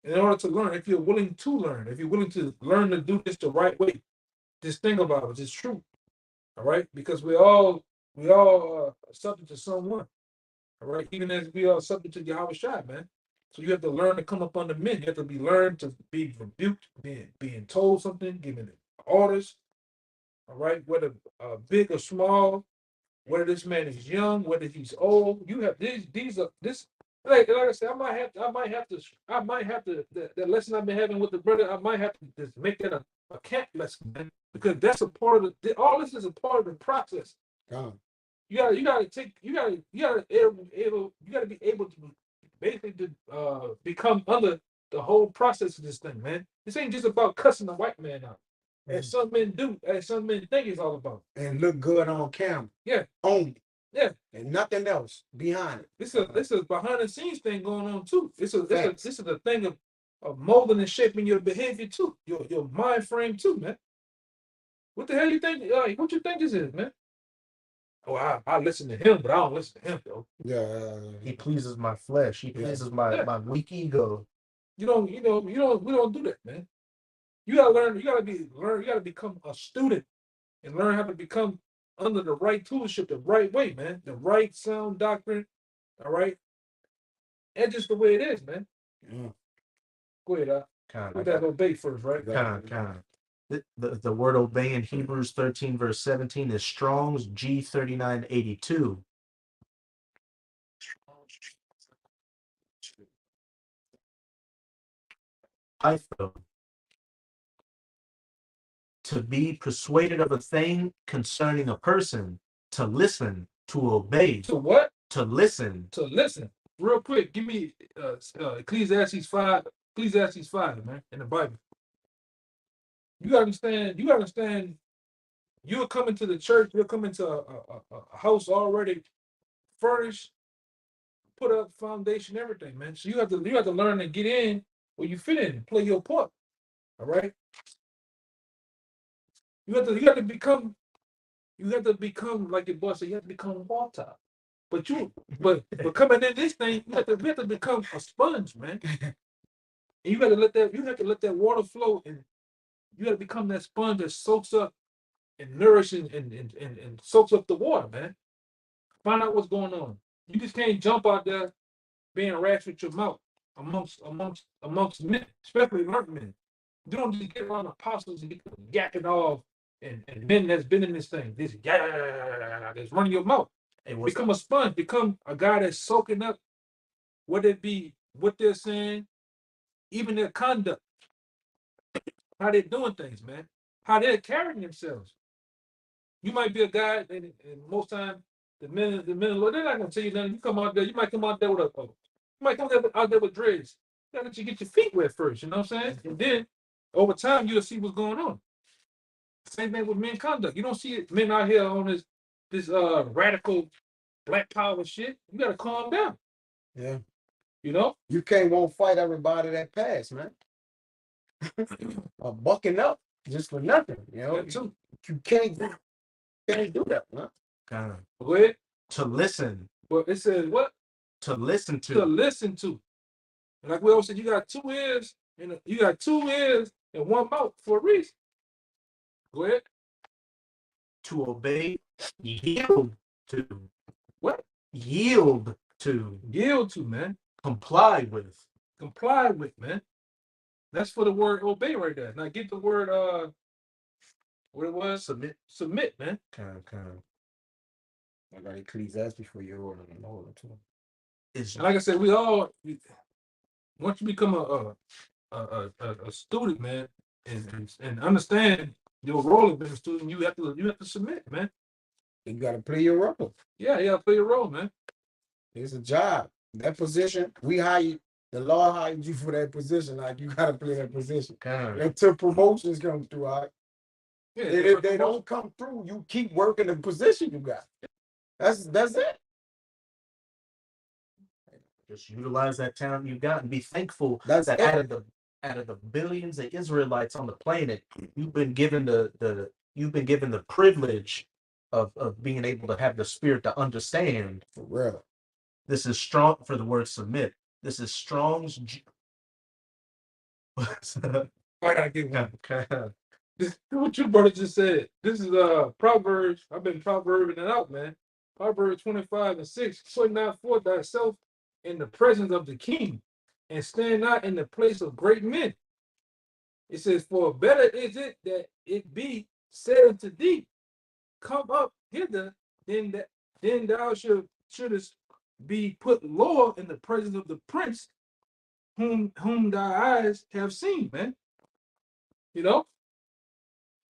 in order to learn. If you're willing to learn, if you're willing to learn to do this the right way, this thing about it is true, all right, because we all subject to someone. All right, even as we are subject to Yahweh Shai, man. So you have to learn to come up under men. You have to be learned to be rebuked, being told something, given orders. All right, whether big or small, whether this man is young, whether he's old. You have these are this. Like I said, I might have to that lesson I've been having with the brother. I might have to just make that a camp lesson, man, because that's a part of all this is a part of the process. You gotta be able to basically become under the whole process of this thing, man. This ain't just about cussing the white man out. As some men do, as some men think it's all about. And look good on camera. Yeah. Only. Yeah. And nothing else behind it. This is a behind the scenes thing going on too. This is a thing of molding and shaping your behavior too, your mind frame too, man. What the hell you think? What you think this is, man? Oh, I listen to him, but I don't listen to him though. Yeah. He pleases my flesh. He pleases my weak ego. We don't do that, man. You gotta learn. You gotta become a student and learn how to become under the right tutorship, the right way, man. The right sound doctrine. All right, and just the way it is, man. Yeah. Go ahead, put that obey first, right? Kind. The word obey in Hebrews 13 verse 17 is Strong's G3982. To be persuaded of a thing concerning a person, to listen, to obey. To what? To listen. To listen. Real quick, give me Ecclesiastes 5, man, in the Bible. You understand, you're coming to the church, you're coming to a house already furnished, put up foundation, everything, man. So you have to learn to get in where you fit in, play your part. All right. You have to become like your boss said, you have to become water. But coming in this thing, we have to become a sponge, man. And you have to let that water flow, and you got to become that sponge that soaks up and nourishes and soaks up the water, man. Find out what's going on. You just can't jump out there being rash with your mouth amongst men, especially learned men. You don't just get around apostles and get yakking off and men that's been in this thing. This that's running your mouth. Become a sponge. Become a guy that's soaking up, whether it be what they're saying, even their conduct, how they're doing things, man, how they're carrying themselves. You might be a guy, and most times the men of the Lord, they're not gonna tell you nothing. You come out there, you might come out there with dreads. You gotta let you get your feet wet first, you know what I'm saying? And then over time you'll see what's going on. Same thing with men conduct. You don't see men out here on this radical black power shit. You gotta calm down. Yeah. You know? You won't fight everybody that pass, man. Or bucking up just for nothing. You know, you can't do that, man. Go ahead. To listen. But it says what? To listen to. To listen to. And like we always said, you got 2 ears and 1 mouth for a reason. Go ahead. To obey, yield to. What? Yield to. Yield to, man. Comply with. Comply with, man. That's for the word obey right there. Now get the word What it was? Submit, man. I got Ecclesiastes for your order and order too. And like I said, once you become a student, man, and understand your role as being a student, you have to submit, man. You got to play your role. Yeah, you got to play your role, man. It's a job. That position, we hire. The law hired you for that position. Like you got to play that position. Until promotions come through, all right? Yeah, if they don't come through, you keep working the position you got. That's it. Just utilize that talent you got and be thankful that out of the billions of Israelites on the planet, you've been given the privilege of being able to have the spirit to understand. For real. This is strong for the word submit. This is Strong's. I gotta get one. This what your brother just said. This is Proverbs. I've been proverbing it out, man. Proverbs 25:6. Put not forth thyself in the presence of the king, and stand not in the place of great men. It says, for better is it that it be said unto thee, come up hither, then thou shouldest be put lower in the presence of the prince whom thy eyes have seen, man. You know,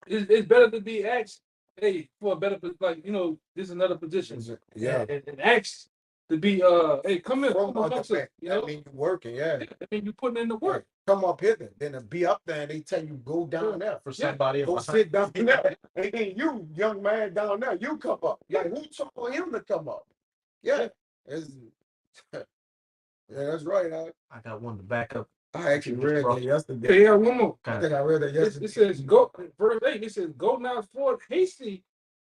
it's better to be asked, hey, for a better, like, this is another position. Yeah. And asked to be, hey, come here. Come on, that mean you working, yeah. I mean, you putting in the work. Come up here, then to be up there and they tell you go down there for somebody. Go sit down there. And then you, young man down there, you come up. Like who told him to come up? Yeah. Yeah, that's right. I got one to back up. I actually read that yesterday. Yeah, one more. I think I read that yesterday. It says, go, verse 8, it says, go not forth hasty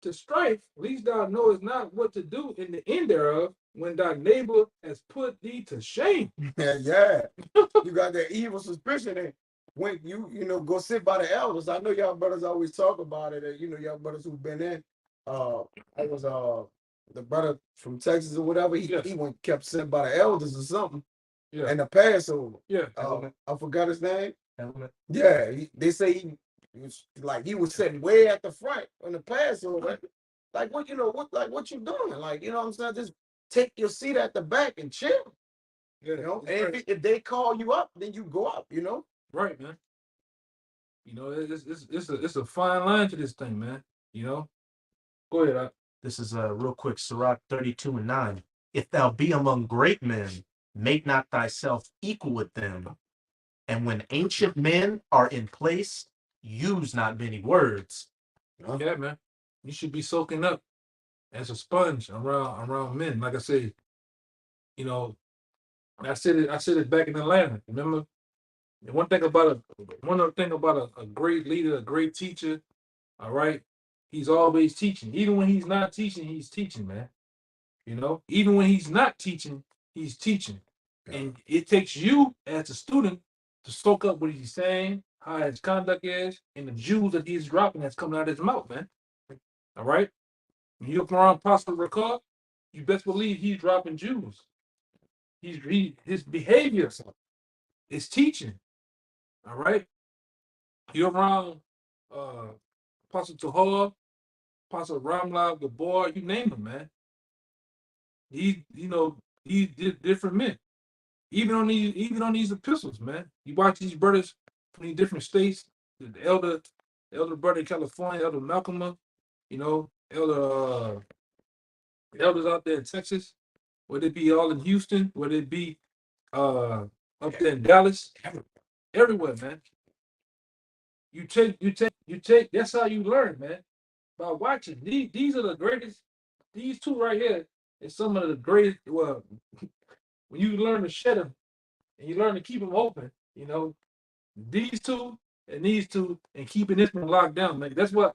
to strife, lest thou knowest not what to do in the end thereof, when thy neighbor has put thee to shame. Yeah. You got that evil suspicion. And when you go sit by the elders, I know y'all brothers always talk about it. And y'all brothers who've been in. It was the brother from Texas or whatever. He kept sitting by the elders or something. Yeah. And the Passover. Yeah. I forgot his name. Yeah. They say he was sitting way at the front on the Passover. Like what you doing? Like, you know what I'm saying? Just take your seat at the back and chill. Yeah, and right. if they call you up, then you go up, Right, man. It's a fine line to this thing, man. Go ahead. This is real quick, Sirach 32:9. If thou be among great men, make not thyself equal with them. And when ancient men are in place, use not many words. Yeah, man. You should be soaking up as a sponge around men. Like I say, I said it back in Atlanta. Remember, one of the thing about a great leader, a great teacher. All right, he's always teaching. Even when he's not teaching, he's teaching, man. Even when he's not teaching, he's teaching. Yeah. And it takes you as a student to soak up what he's saying, how his conduct is, and the jewels that he's dropping that's coming out of his mouth, man. All right. When you look around Pastor Ricard, you best believe he's dropping jewels. His behavior is teaching. All right. You're around Apostle Tahor, Apostle Ramlav Gabor, you name him, man. He's different men. Even on these epistles, man. You watch these brothers from these different states, the elder brother in California, Elder Malcolm, elders out there in Texas, whether it be all in Houston, whether it be up there in Dallas, everywhere, man. You take. That's how you learn, man. By watching. These are the greatest. These two right here is some of the greatest. Well, when you learn to shut them and you learn to keep them open, these two and these two, and keeping this one locked down, man. That's what.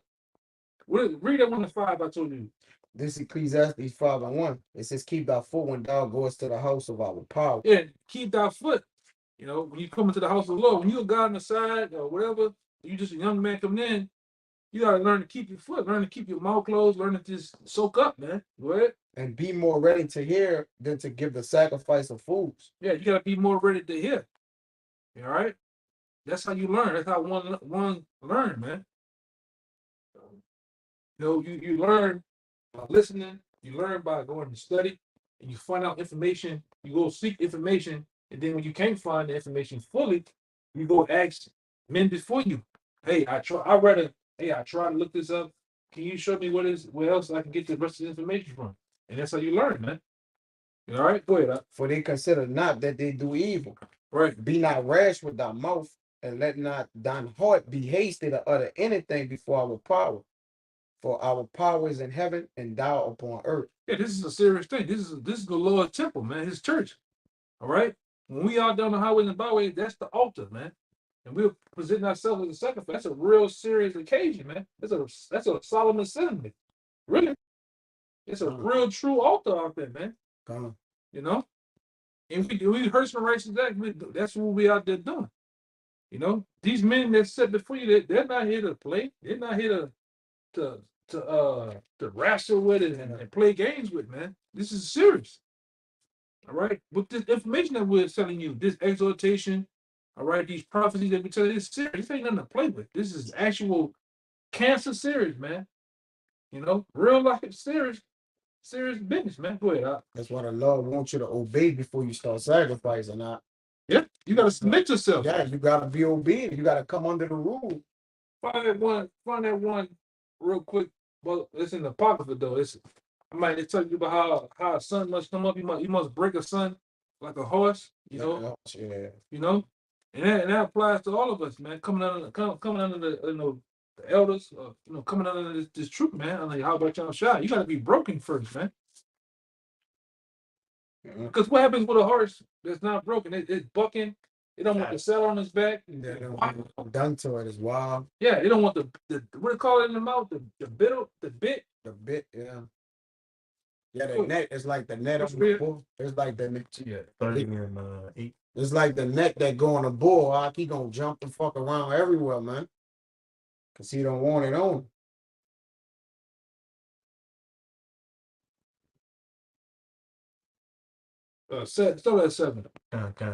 Read that 1-5 I told you. This Ecclesiastes 5:1. It says, keep thy foot when thou goest to the house of our power. Yeah, keep thy foot. When you come into the house of the Lord, when you're a God on the side or whatever, you just a young man coming in, you gotta learn to keep your foot, learn to keep your mouth closed, learn to just soak up, man. Go ahead. And be more ready to hear than to give the sacrifice of fools. Yeah, you gotta be more ready to hear. All right? That's how you learn. That's how one learn, man. You know, you learn by listening, you learn by going to study, and you find out information, you go seek information, and then when you can't find the information fully, you go ask men before you. Hey, I tried to look this up. Can you show me where else I can get the rest of the information from? And that's how you learn, man. All right, go ahead. For they consider not that they do evil. Right. Be not rash with thy mouth, and let not thine heart be hasty to utter anything before our power. For our power is in heaven, and thou upon earth. Yeah, this is a serious thing. This is the Lord's temple, man. His church. All right. When we out down the highways and byways, that's the altar, man. And we're presenting ourselves as a sacrifice. That's a real serious occasion, man. That's a solemn assembly. Really. It's a real true altar out there, man. You know? And we heard some righteous act. That's what we out there doing. You know, these men that sit before you, they're not here to play. They're not here to wrestle with it and play games with, man. This is serious. All right. With this information that we're telling you, this exhortation, all right, these prophecies that we tell you, this is serious. This ain't nothing to play with. This is actual cancer serious, man. You know, real life serious business, man. Go ahead. That's why the Lord wants you to obey before you start sacrificing. Yeah, you gotta submit yourself. Yeah, you gotta be obedient. You gotta come under the rule. Find that one real quick. Well, it's in the apocrypha though. I might tell you about how a son must come up. You must break a son like a horse, you know. Yeah. You know, and that applies to all of us, man. Coming under the elders, coming under this truth, man. I'm like, how about y'all shot? You gotta be broken first, man. Because what happens with a horse that's not broken? It's bucking. It don't want to settle on his back. They don't want done to it as wild. Yeah, they don't want the what do they call it in the mouth? The bit. The bit, yeah. Yeah, the neck is like the net of the bull. It's like the neck. Yeah, 30 and 8. It's like the neck that go on a bull. He gonna jump the fuck around everywhere, man. Cause he don't want it on. Start at 7. Okay.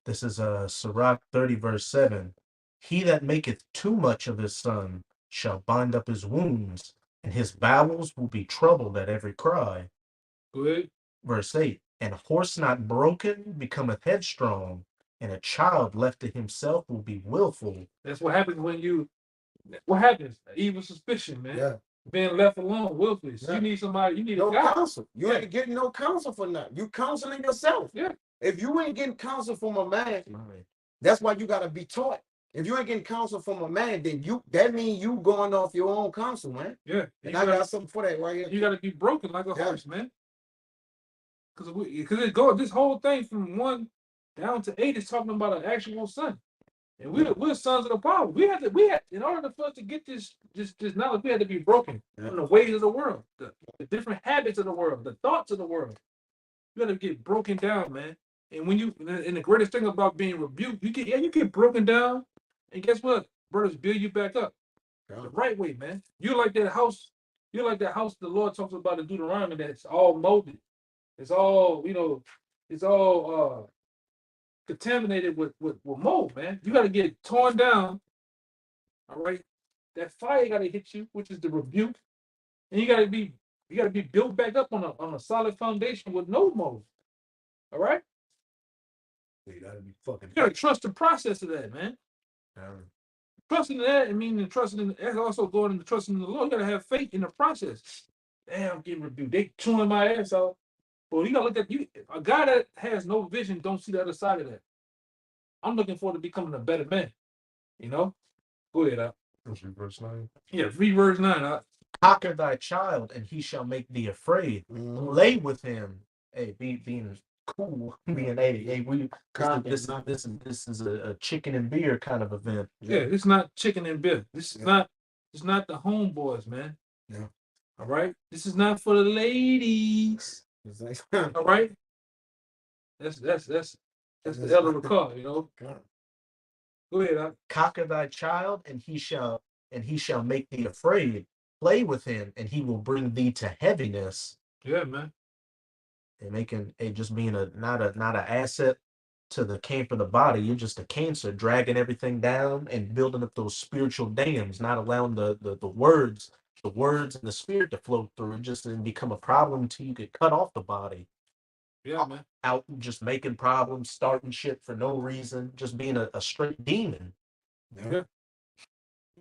This is Sirach 30, verse 7. He that maketh too much of his son shall bind up his wounds, and his bowels will be troubled at every cry. Go ahead. Verse 8. And horse not broken becometh headstrong, and a child left to himself will be willful. That's what happens what happens? Evil suspicion, man. Yeah. Being left alone willfully. So yeah. You need somebody, you need no a guy. counsel. You ain't getting no counsel for nothing. You counseling yourself. Yeah. If you ain't getting counsel from a man, that's why you gotta be taught. If you ain't getting counsel from a man, then that means you going off your own counsel, man. Yeah. And I got something for that right here. You gotta be broken like a horse, man. Because it goes this whole thing from 1 down to 8 is talking about an actual son. And we're sons of the power. We had in order for us to get this knowledge, we had to be broken from the ways of the world, the different habits of the world, the thoughts of the world. You gotta get broken down, man. And and the greatest thing about being rebuked, you get broken down, and guess what? Brothers build you back up. The right way, man. You're like that house the Lord talks about in Deuteronomy that's all molded. It's all, it's all contaminated with mold, man. You got to get torn down. All right, that fire got to hit you, which is the rebuke, and you got to be built back up on a solid foundation with no mold. All right, You gotta be fucking. You got to trust the process of that, man. Trusting that, that's also going into trusting in the Lord. You got to have faith in the process. Damn, I'm getting rebuked. They chewing my ass out. Well, you gotta look at a guy that has no vision, don't see the other side of that. I'm looking forward to becoming a better man. Go ahead, Verse 9. Yeah, read verse 9. Conquer thy child, and he shall make thee afraid. Lay with him. Hey, being cool. Being this is a chicken and beer kind of event. Yeah, it's not chicken and beer. It's not the homeboys, man. Yeah. All right. This is not for the ladies. All right. That's the elder of the car, Go ahead. Conquer thy child, and he shall make thee afraid. Play with him, and he will bring thee to heaviness. Yeah, man. And making it just being not an asset to the camp of the body. You're just a cancer, dragging everything down and building up those spiritual dams, not allowing the words the words and the spirit to flow through. It just didn't become a problem until you get cut off the body. Yeah, man. Out just making problems, starting shit for no reason, just being a straight demon. Yeah.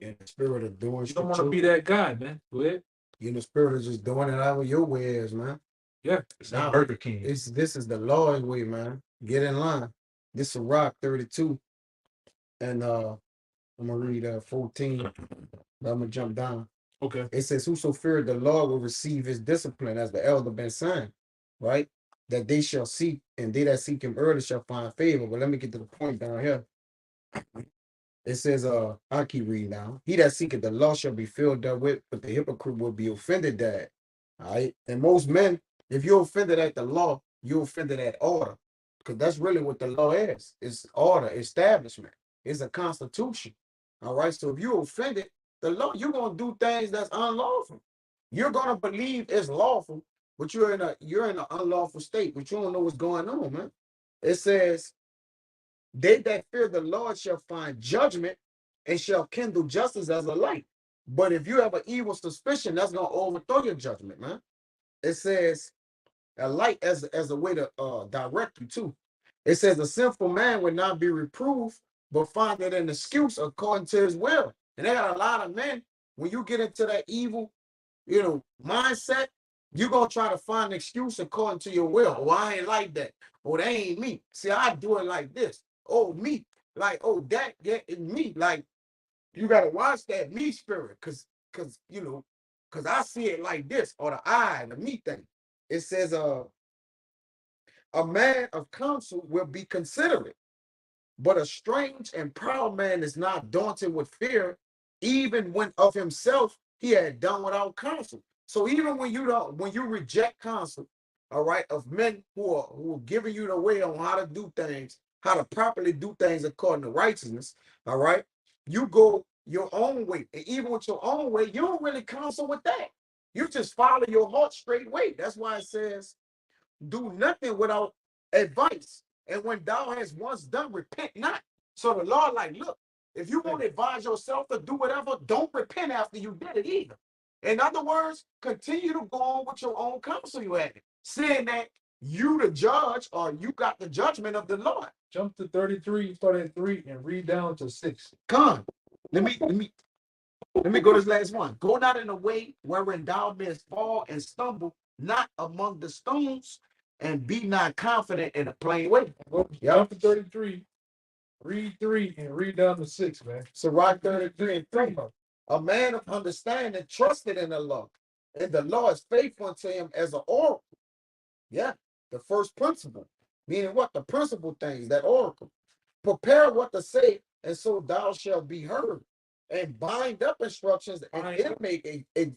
In the spirit of doing You shit. don't want to be that guy, man. Go ahead. You in the spirit of just doing it out your way is, man. Yeah. It's not Burger King. This is the Lord's way, man. Get in line. This is Rock 32. And I'm gonna read 14. I'm gonna jump down. Okay. It says, whoso feared the Lord will receive his discipline, as the elder been saying, right? That they shall seek, and they that seek him early shall find favor. But let me get to the point down here. It says, I'll keep reading now. He that seeketh the law shall be filled therewith, but the hypocrite will be offended at. All right. And most men, if you're offended at the law, you're offended at order. Because that's really what the law is. It's order, establishment. It's a constitution. All right. So if you're offended, the law, you're gonna do things that's unlawful. You're gonna believe it's lawful, but you're in an unlawful state, but you don't know what's going on, man. It says, they that fear the Lord shall find judgment and shall kindle justice as a light. But if you have an evil suspicion, that's going to overthrow your judgment, man. It says a light as a way to direct you too. It says a sinful man would not be reproved, but find it an excuse according to his will. And they got a lot of men, when you get into that evil, mindset, you're going to try to find an excuse according to your will. Oh, I ain't like that. Oh, that ain't me. See, I do it like this. Oh, me. Like, oh, that get me. Like, you got to watch that me spirit, because I see it like this, or the I, the me thing. It says, a man of counsel will be considerate, but a strange and proud man is not daunted with fear, even when of himself he had done without counsel. So even when you reject counsel, all right, of men who are giving you the way on how to do things, how to properly do things according to righteousness, all right, you go your own way. And even with your own way, you don't really counsel with that. You just follow your heart straight way. That's why it says, do nothing without advice. And when thou hast once done, repent not. So the Lord, like, look, if you want to advise yourself to do whatever, don't repent after you did it either. In other words, continue to go on with your own counsel you had, saying that you the judge, or you got the judgment of the Lord. Jump to 33, start at 3, and read down to 6. Come, let me go to this last one. Go not in a way wherein thou mayest fall and stumble, not among the stones, and be not confident in a plain way. Jump to 33, read 3, and read down to 6, man. So Rock 33 and 3. A man of understanding trusted in the law, and the law is faithful unto him as an oracle. Yeah, the first principle. Meaning what? The principal things, that oracle. Prepare what to say, and so thou shalt be heard. And bind up instructions, and then make and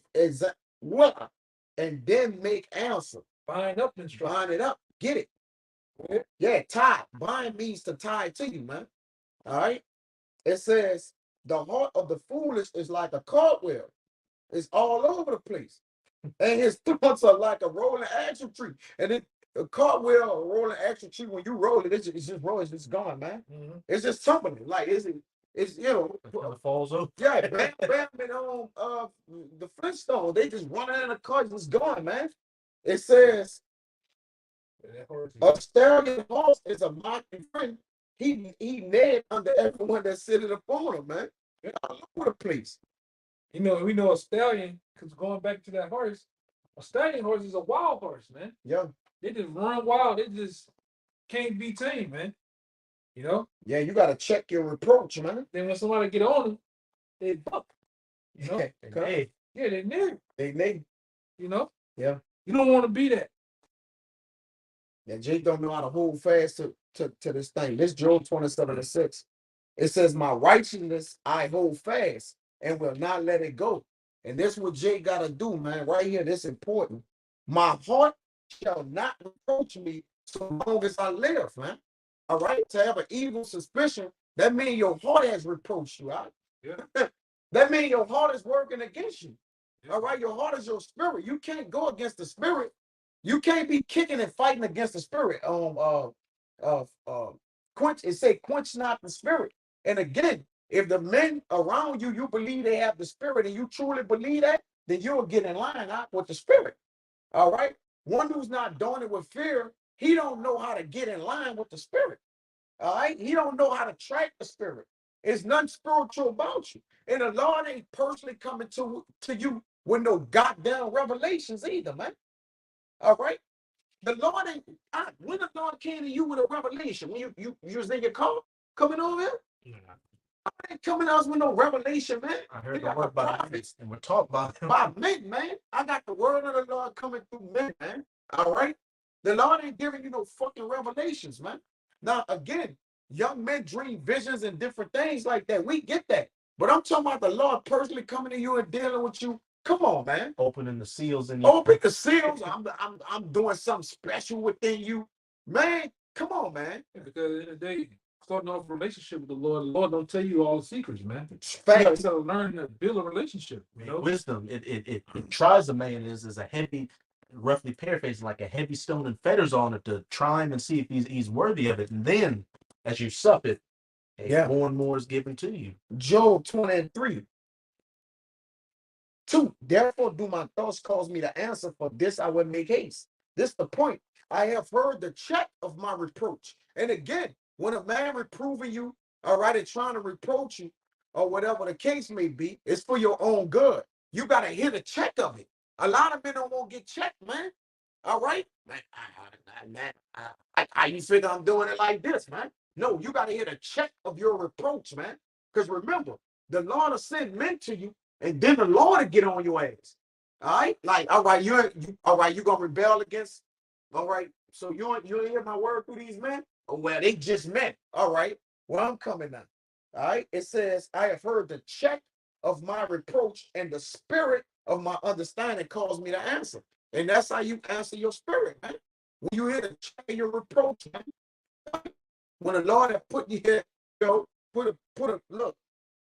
then make answer. Bind up instructions. Bind it up. Get it. Yeah, tie. Bind means to tie to you, man. All right. It says the heart of the foolish is like a cartwheel. It's all over the place. And his thoughts are like a rolling action tree. And a cartwheel or a rolling action tree, when you roll it, it's just rolling, it's just gone, man. Mm-hmm. It's just tumbling. Like it's it kind of falls over. Yeah, Bam and the Flintstones, they just running in the car, just going, man. It says a stallion horse is a mocking friend. He named under everyone that sitting upon him, man. All over the place. We know a stallion, because going back to that horse, a stallion horse is a wild horse, man. Yeah. They just run wild. They just can't be tamed, man. Yeah, you got to check your reproach, man. Then when somebody get on them, they buck. They nigga. They nigga. Yeah. You don't want to be that. Yeah, Jake don't know how to hold fast to this thing. This Job 27:6. It says, my righteousness I hold fast and will not let it go. And this is what Jake got to do, man. Right here, this is important. My heart shall not reproach me so long as I live, man. All right? To have an evil suspicion, that means your heart has reproached you, right? Yeah. That means your heart is working against you. Yeah. All right? Your heart is your spirit. You can't go against the spirit. You can't be kicking and fighting against the spirit. Quench not the spirit. And again, if the men around you, you believe they have the spirit and you truly believe that, then you'll get in line out with the spirit. All right. One who's not doing it with fear, he don't know how to get in line with the spirit. All right. He don't know how to track the spirit. It's nothing spiritual about you. And the Lord ain't personally coming to you with no goddamn revelations either, man. All right. The Lord ain't when the Lord came to you with a revelation, when you was in your car coming over here, I ain't coming to us with no revelation, man. I heard the word by prophets, and we're talking about him. By men, man. I got the word of the Lord coming through men, man. All right. The Lord ain't giving you no fucking revelations, man. Now, again, young men dream visions and different things like that. We get that. But I'm talking about the Lord personally coming to you and dealing with you. Come on, man. Opening the seals in you. Open the seals. I'm doing something special within you. Man, come on, man. Because at the end of the day, starting off a relationship with the Lord don't tell you all the secrets, man. Facts. You gotta learn to build a relationship. You know? Wisdom. It tries a man is a heavy, roughly paraphrasing, like a heavy stone and fetters on it to try him and see if he's worthy of it. And then as you sup it, more and more is given to you. Job 23. 2. Therefore do my thoughts cause me to answer, for this I will make haste. This the point. I have heard the check of my reproach. And again, when a man reproving you, all right, and trying to reproach you, or whatever the case may be, it's for your own good. You got to hear the check of it. A lot of men don't want to get checked, man. All right? Man, how you figure I'm doing it like this, man? No, you got to hear the check of your reproach, man. Because remember, the Lord will send men to you, and then the Lord will get on your ass. All right? Like, all right, you all right, you gonna rebel against, all right. So you ain't hear my word through these men? Oh, well, they just men. All right. Well, I'm coming now. All right. It says, I have heard the check of my reproach, and the spirit of my understanding calls me to answer. And that's how you answer your spirit, man. When you hear the check of your reproach, man. When the Lord has put you here, put a look.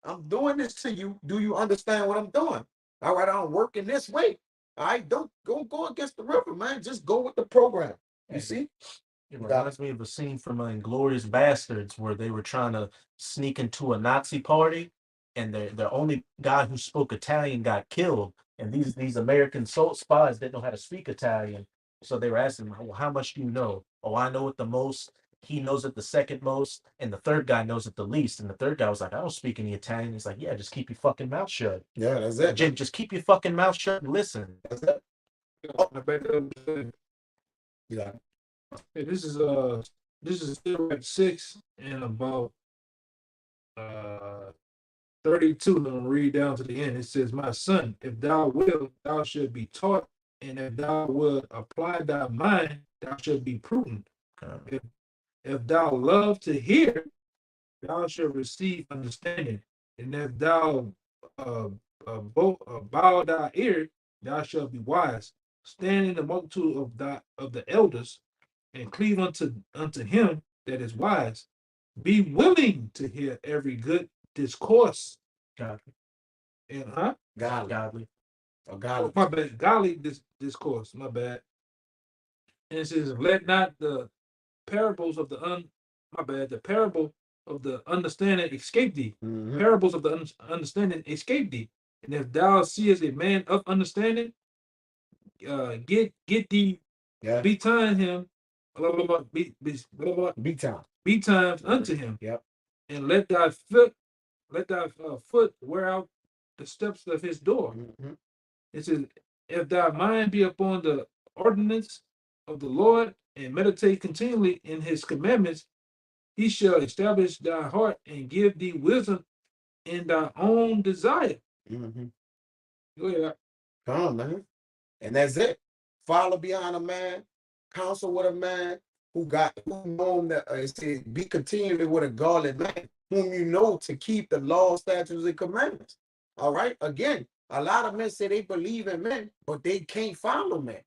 I'm doing this to you. Do you understand what I'm doing? All right, I'm working this way. All right, don't go against the river, man. Just go with the program. You see? It reminds me of a scene from Inglourious Bastards where they were trying to sneak into a Nazi party, and the only guy who spoke Italian got killed. And these American spies didn't know how to speak Italian, so they were asking, "Well, how much do you know?" "Oh, I know it the most. He knows it the second most, and the third guy knows it the least." And the third guy was like, "I don't speak any Italian." He's like, "Yeah, just keep your fucking mouth shut." Yeah, that's it. Jim, just keep your fucking mouth shut and listen. That's it. Yeah. Hey, this is still at 6 and about 32. I'm gonna read down to the end. It says, "My son, if thou wilt, thou shalt be taught, and if thou wilt apply thy mind, thou shalt be prudent. If thou love to hear, thou shalt receive understanding, and if thou bow thy ear, thou shalt be wise. Stand in the multitude of the elders, and cleave unto him that is wise. Be willing to hear every good discourse." Godly. And Godly. Oh, godly. My bad. Godly discourse. My bad. And it says, "Let not the parables of the parable of the understanding escape thee. Mm-hmm. Parables of the understanding escape thee. And if thou seest a man of understanding, get thee be time him, be times unto him. Yep. And let thy foot wear out the steps of his door." Mm-hmm. It says, "If thy mind be upon the ordinance of the Lord, and meditate continually in his commandments, he shall establish thy heart and give thee wisdom in thy own desire." Mm-hmm. Go ahead. Come on, man. And that's it. Follow behind a man, counsel with a man who know that it says, be continually with a godly man, whom you know to keep the law, statutes, and commandments. All right. Again, a lot of men say they believe in men, but they can't follow men.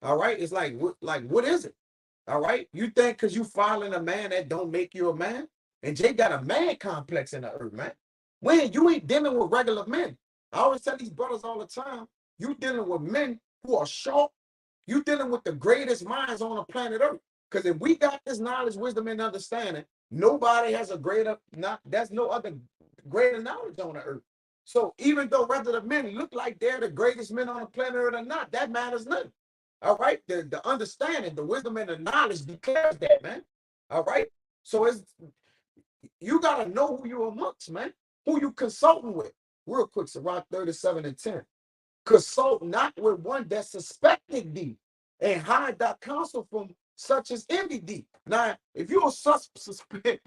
All right. It's like what is it? All right. You think because you following a man that don't make you a man? And Jay got a man complex in the earth, man. When you ain't dealing with regular men. I always tell these brothers all the time, you dealing with men who are sharp. You dealing with the greatest minds on the planet Earth. Because if we got this knowledge, wisdom, and understanding, nobody has there's no other greater knowledge on the earth. So even though whether the men look like they're the greatest men on the planet or not, that matters nothing. All right. The understanding, the wisdom, and the knowledge declares that, man. All right. So it's you gotta know who you're amongst, man. Who you consulting with. Real quick, Sirach 37 and 10. Consult not with one that suspected thee, and hide thy counsel from such as envy thee. Now, if you're a suspect,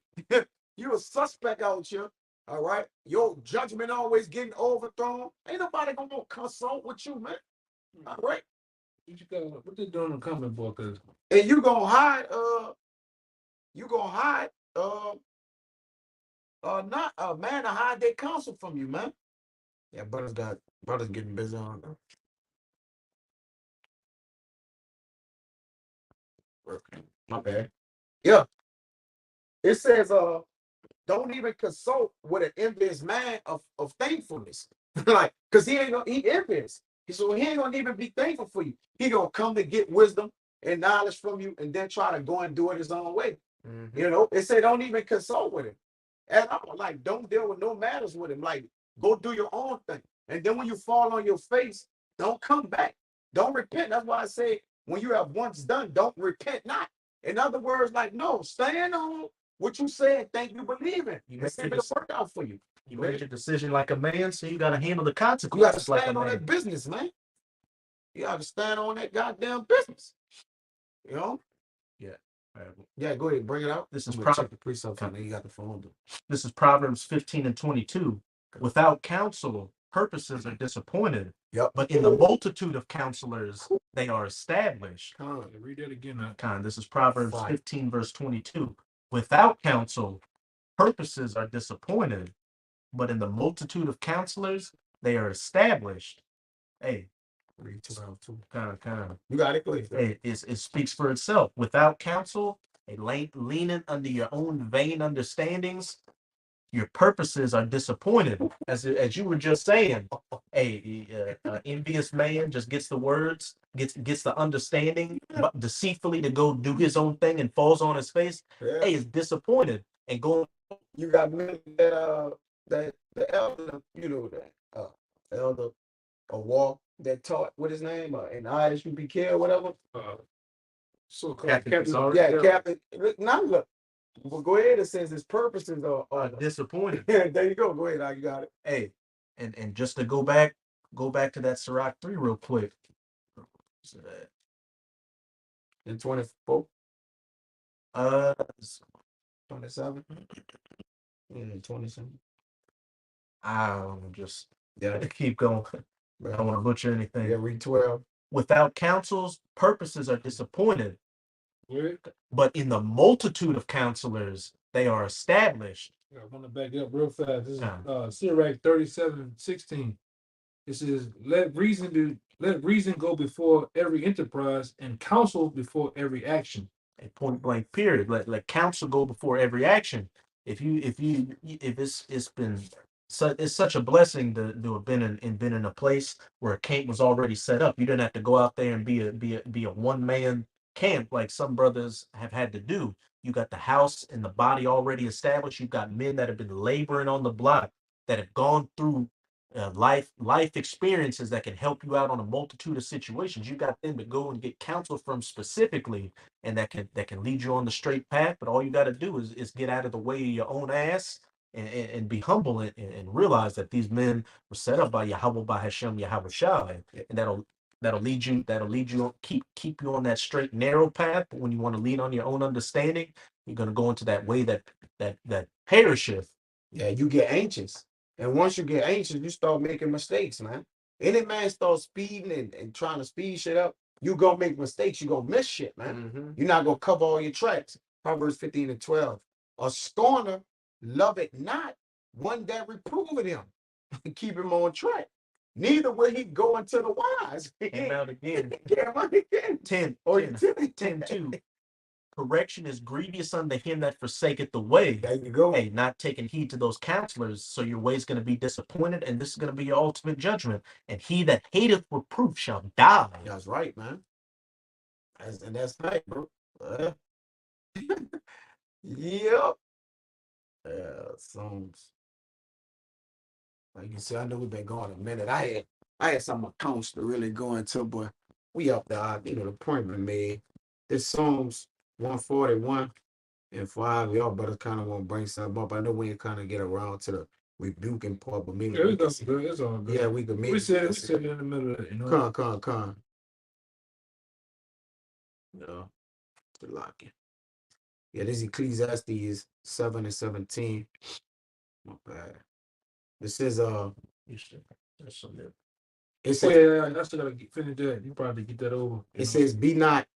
you're a suspect out here, all right? Your judgment always getting overthrown. Ain't nobody gonna consult with you, man. All right. What they doing in the comment book? And you gonna hide, not a man to hide their counsel from you, man. Yeah, brothers getting busy on them. My bad. Yeah. It says, don't even consult with an envious man of thankfulness. Like, because he envious. So he ain't gonna even be thankful for you. He gonna come to get wisdom and knowledge from you and then try to go and do it his own way. You know, it said don't even consult with him. And I'm like, don't deal with no matters with him. Like, go do your own thing. And then when you fall on your face, don't come back. Don't repent. That's why I say when you have once done, don't repent not. In other words, like, no, stand on what you said, think you believe in. You make it work out for you. You made your decision like a man, so you got to handle the consequences. You got to stand like on that business, man. You got to stand on that goddamn business. You know? Yeah. Yeah, go ahead, bring it out. This is check the precept. You got the phone. This is Proverbs 15 and 22. Without counsel, purposes are disappointed. Yep. But in the multitude of counselors, they are established. Read that again. This is Proverbs 15, verse 22. Without counsel, purposes are disappointed. But in the multitude of counselors, they are established. Hey, read 12 too. Kind of. You got it, please. It speaks for itself. Without counsel, leaning under your own vain understandings, your purposes are disappointed. As you were just saying, envious man just gets the words, gets the understanding, but deceitfully to go do his own thing and falls on his face. Yeah. Is disappointed and going. You got men that the elder, that elder a walk that taught what his name, and eyes you be killed, whatever. So Captain. Captain. Now look. Well, go ahead. It says his purposes are disappointed. There you go. Go ahead. You got it. Hey, and just to go back to that Sirach 3 real quick. In 24. 27. 27. I'll just keep going. I don't want to butcher anything. Yeah, read 12. Without counsels, purposes are disappointed. But in the multitude of counselors, they are established. I want to back up real fast. This is Sirach 37:16. It says, let reason go before every enterprise and counsel before every action. A point blank period. Let counsel go before every action. If it's such a blessing to have been in a place where a camp was already set up. You didn't have to go out there and be a one man camp like some brothers have had to do. You got the house and the body already established. You've got men that have been laboring on the block, that have gone through life experiences that can help you out on a multitude of situations. You got them to go and get counsel from specifically, and that can lead you on the straight path. But all you got to do is get out of the way of your own ass and be humble and realize that these men were set up by Yahweh, by Hashem, Yahweh Shai, and that'll lead you keep you on that straight narrow path. But when you want to lean on your own understanding, you're gonna go into that way that perisheth. Yeah, you get anxious. And once you get anxious, you start making mistakes, man. Any man starts speeding and trying to speed shit up, you gonna make mistakes. You gonna miss shit, man. Mm-hmm. You're not gonna cover all your tracks. Proverbs 15 and 12. A scorner loveth not one that reproveth him. Keep him on track. Neither will he go into the wise. Came out again. 10 2. Correction is grievous unto him that forsaketh the way. There you go. Hey, not taking heed to those counselors, so your way is going to be disappointed, and this is going to be your ultimate judgment. And he that hateth reproof shall die. That's right, man. That's right, bro. Yep. Songs. Like you see, I know we've been going a minute. I had some accounts to really go into, but we up there. The point been made. This Psalms 141:5. Y'all better kind of want to bring something up. I know we ain't kind of get around to the rebuking part, but maybe it's all good. It's all good. yeah, we could maybe we said it in the middle of it, Con. Yeah, to lock it. Yeah, this Ecclesiastes 7:17. My bad. This is That's something. it says I still gotta finish that. You probably get that over. it says be not.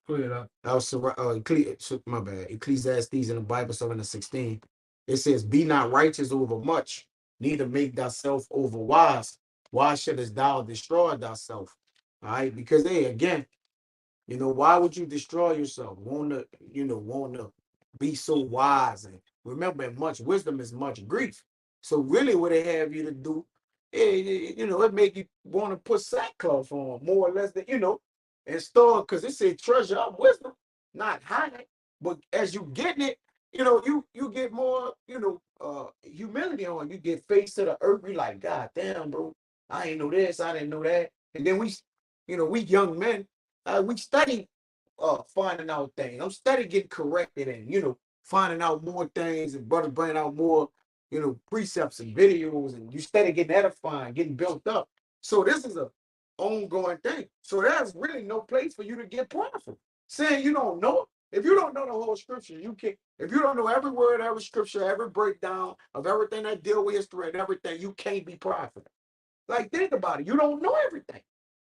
Go ahead. I was my bad. Ecclesiastes in the Bible 7:16. It says, "Be not righteous over much, neither make thyself over wise. Why shouldest thou destroy thyself?" All right, because again, why would you destroy yourself? Want to be so wise, and remember, much wisdom is much grief. So really, what they have you to do, it make you want to put sackcloth on, more or less, and store, because it said treasure up wisdom, not hide. But as you getting it, you get more, humility on. You get face to the earth. You like, God damn, bro, I ain't know this, I didn't know that. And then we young men, we study finding out things. I'm study getting corrected and finding out more things, and brothers bringing out more precepts and videos, and you study getting edifying, getting built up. So this is a ongoing thing. So there's really no place for you to get prideful. Saying you don't know, if you don't know the whole scripture, you can't. If you don't know every word, every scripture, every breakdown of everything that deal with history and everything, you can't be prideful. Like, think about it. You don't know everything.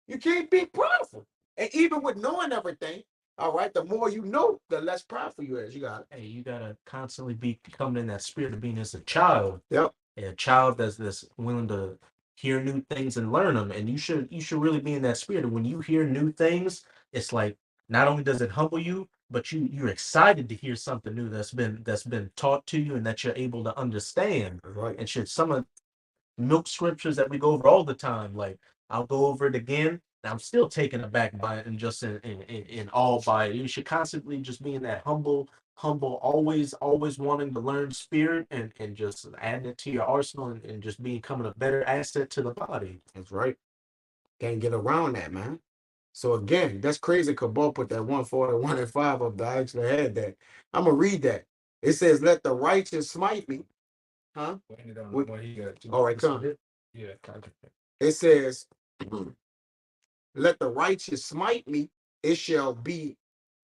You can't be prideful. And even with knowing everything, all right, the more you know, the less prideful you is. You got it. Hey, you gotta constantly be coming in that spirit of being as a child. Yep. A child that's willing to hear new things and learn them. And you should really be in that spirit. And when you hear new things, it's like not only does it humble you, but you're excited to hear something new that's been taught to you and that you're able to understand. Right. And should some of milk scriptures that we go over all the time, like I'll go over it again. And I'm still taken aback by it and just in awe by it. You should constantly just be in that humble, always wanting to learn spirit and just adding it to your arsenal and just becoming a better asset to the body. That's right. Can't get around that, man. So again, that's crazy. Kabal put that 141:5 up there. I actually had that. I'm gonna read that. It says, "Let the righteous smite me." Huh? All right, come. Yeah. It says, "Let the righteous smite me, it shall be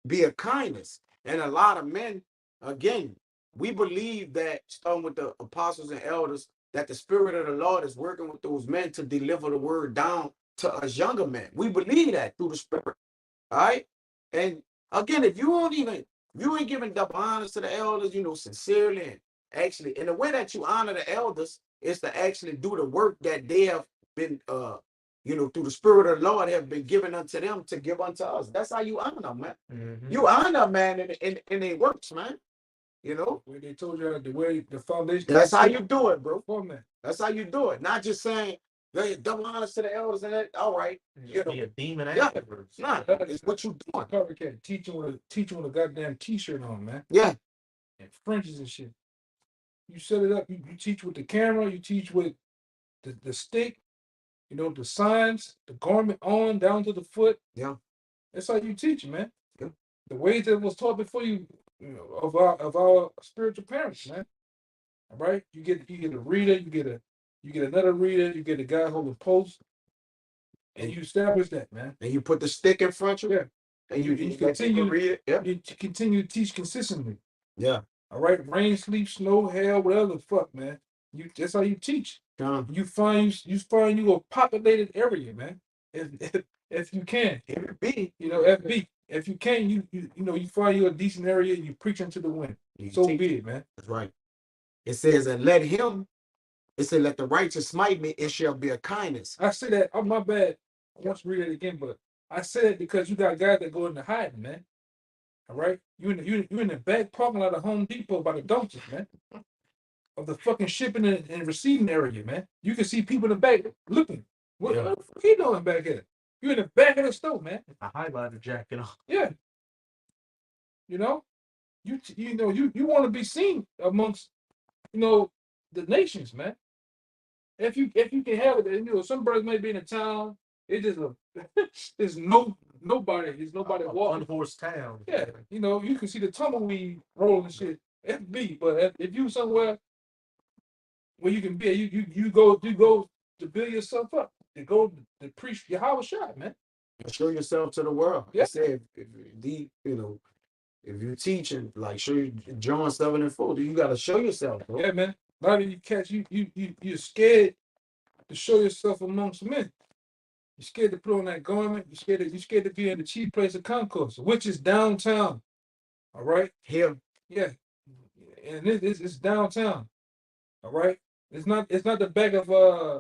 a kindness." And a lot of men, again, we believe that, starting with the apostles and elders, that the spirit of the Lord is working with those men to deliver the word down to us younger men. We believe that through the spirit. All right. And again, if you ain't giving double honors to the elders, sincerely and actually, in the way that you honor the elders is to actually do the work that they have been through the spirit of the Lord have been given unto them to give unto us. That's how you honor them, man. Mm-hmm. You honor man in their works, man. Where they told you the way the foundation. That's how you do it, bro. Format. That's how you do it. Not just saying, "Hey, double honors to the elders," and that. All right, be a demon afterwards. Nah, it's what you doing. Cover cat teaching with a goddamn t-shirt on, man. Yeah. And fringes and shit. You set it up. You teach with the camera. You teach with the stick. The signs, the garment on down to the foot. Yeah. That's how you teach, man. Yeah. The ways that was taught before you, of our spiritual parents, man. All right. You get a reader. You get another reader. You get a guy holding posts. And you establish that, man. And you put the stick in front of you. Yeah. And you continue to read it. Yeah. You continue to teach consistently. Yeah. All right. Rain, sleep, snow, hail, whatever the fuck, man. That's how you teach. You find you a populated area, man. If you can. FB. FB. If you can, you find you a decent area and you preach into the wind. So be it, man. That's right. It says, "And let the righteous smite me, it shall be a kindness." I say that, oh my bad. I want to read it again, but I said it because you got guys that go into hiding, man. All right? You in the back parking lot of Home Depot by the dumpsters, man. Of the fucking shipping and receiving area, man. You can see people in the back looking. What the fuck he doing back here? You in the back of the store, man. A highlighter jacket on. Yeah. you want to be seen amongst the nations, man. If you can have it, some brothers may be in a town. It just there's nobody. There's nobody walking. One horse town. Yeah, you can see the tumbleweed rolling shit. FB, but if you somewhere where you can be, you go to build yourself up, to go to preach your house shot, man. Show yourself to the world. Yeah. I said, if you're teaching, like show you John 7:4, you gotta show yourself, bro. Yeah, man. A lot of you catch you're scared to show yourself amongst men. You're scared to put on that garment. You're scared to be in the chief place of concourse, which is downtown. All right. Here. Yeah. And it's downtown. All right. It's not the back of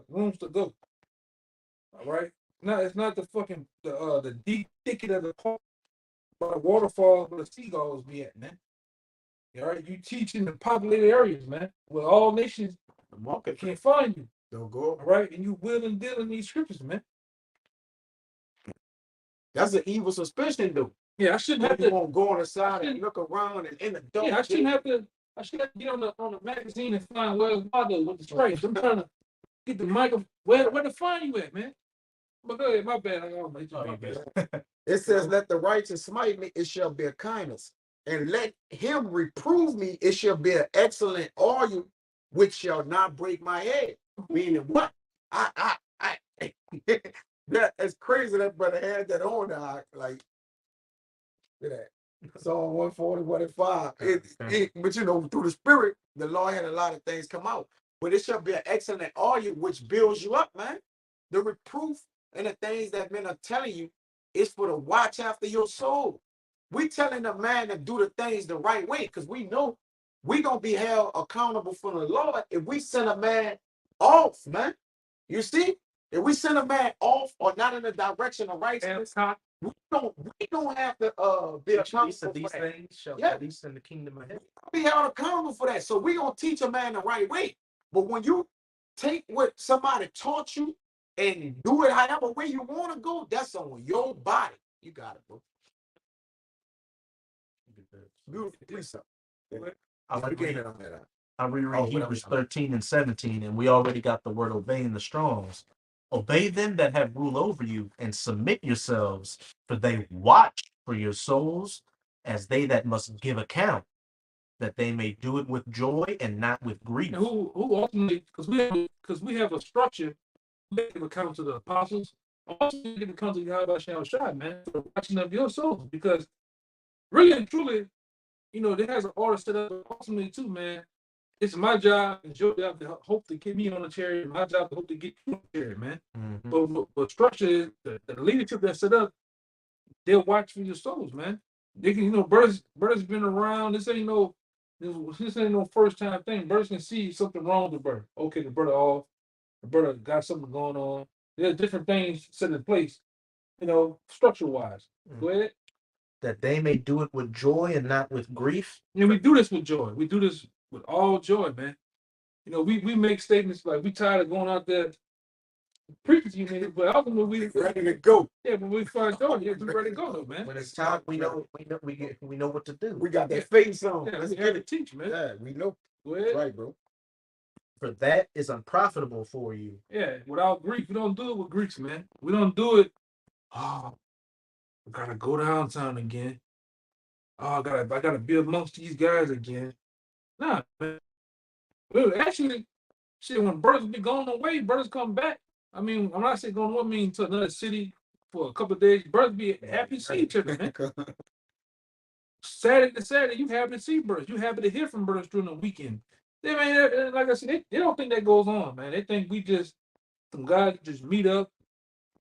rooms to go. All right. It's not the fucking the deep thicket of the park by the waterfall where the seagulls be at, man. All right. You teach in the populated areas, man, where all nations can't find you. Don't go. All right. And you will and deal in these scriptures, man. That's an evil suspicion, though. Yeah, I shouldn't have to. You won't go on the side and look around and in the dark. Yeah, I shouldn't have to get on the magazine and find where's Waldo with the stripes. I'm trying to get the mic. Where to find you at, man? But go ahead, my bad. My bad. It says, "Let the righteous smite me; it shall be a kindness, and let him reprove me; it shall be an excellent oil, which shall not break my head." Meaning what? That is crazy. That brother had that on there. Like, look at that. Psalm 140, 105. But through the spirit, the Lord had a lot of things come out. But it shall be an excellent oil which builds you up, man. The reproof and the things that men are telling you is for the watch after your soul. We telling the man to do the things the right way because we know we're going to be held accountable for the Lord if we send a man off, man. You see? If we send a man off or not in the direction of righteousness, we don't have to be accountable for these that. things shall at least in the kingdom of heaven. Be held accountable for that. So we're gonna teach a man the right way. But when you take what somebody taught you and do it however way you want to go, that's on your body. You got it, bro. Beautiful precept. I reread Hebrews 13 and 17, and we already got the word obey in the Strongs. Obey them that have rule over you, and submit yourselves, for they watch for your souls as they that must give account, that they may do it with joy and not with grief. And who ultimately, because we have a structure, we give account to the apostles, also give account to Yahweh Shai, man, for the watching of your souls, because really and truly, there has an order set up ultimately too, man. It's my job, it's your job to hope to get me on the chariot, my job to hope to get you on the chariot, man. Mm-hmm. But structure is the leadership that's set up, they'll watch for your souls, man. They can, brothers been around. This ain't no first time thing. Brothers can see something wrong with the brother. Okay, the brother off, the brother got something going on. There's different things set in place, structure wise. Go ahead. That they may do it with joy and not with grief. And we do this with joy. We do this with all joy, man. We make statements like we tired of going out there preaching to you niggas, but ultimately we ready to go. Yeah, but we find joy. Yeah, we ready to go, man. When it's time, we know what to do. We got that face on. Yeah, Let's we get to it. Teach, man. Yeah, we know. Go ahead. Right, bro. For that is unprofitable for you. Yeah, without grief. We don't do it with griefs, man. We don't do it. Oh, I gotta go downtown again. Oh, I gotta be amongst these guys again. Nah, man. Well, actually, shit, when brothers be going away, brothers come back. I mean, I'm not saying going away, I mean to another city for a couple of days. Brothers be happy to see each other, man. Saturday to Saturday, you happy to see brothers. You happy to hear from brothers during the weekend. They, man, like I said, they don't think that goes on, man. They think we just, some guys just meet up,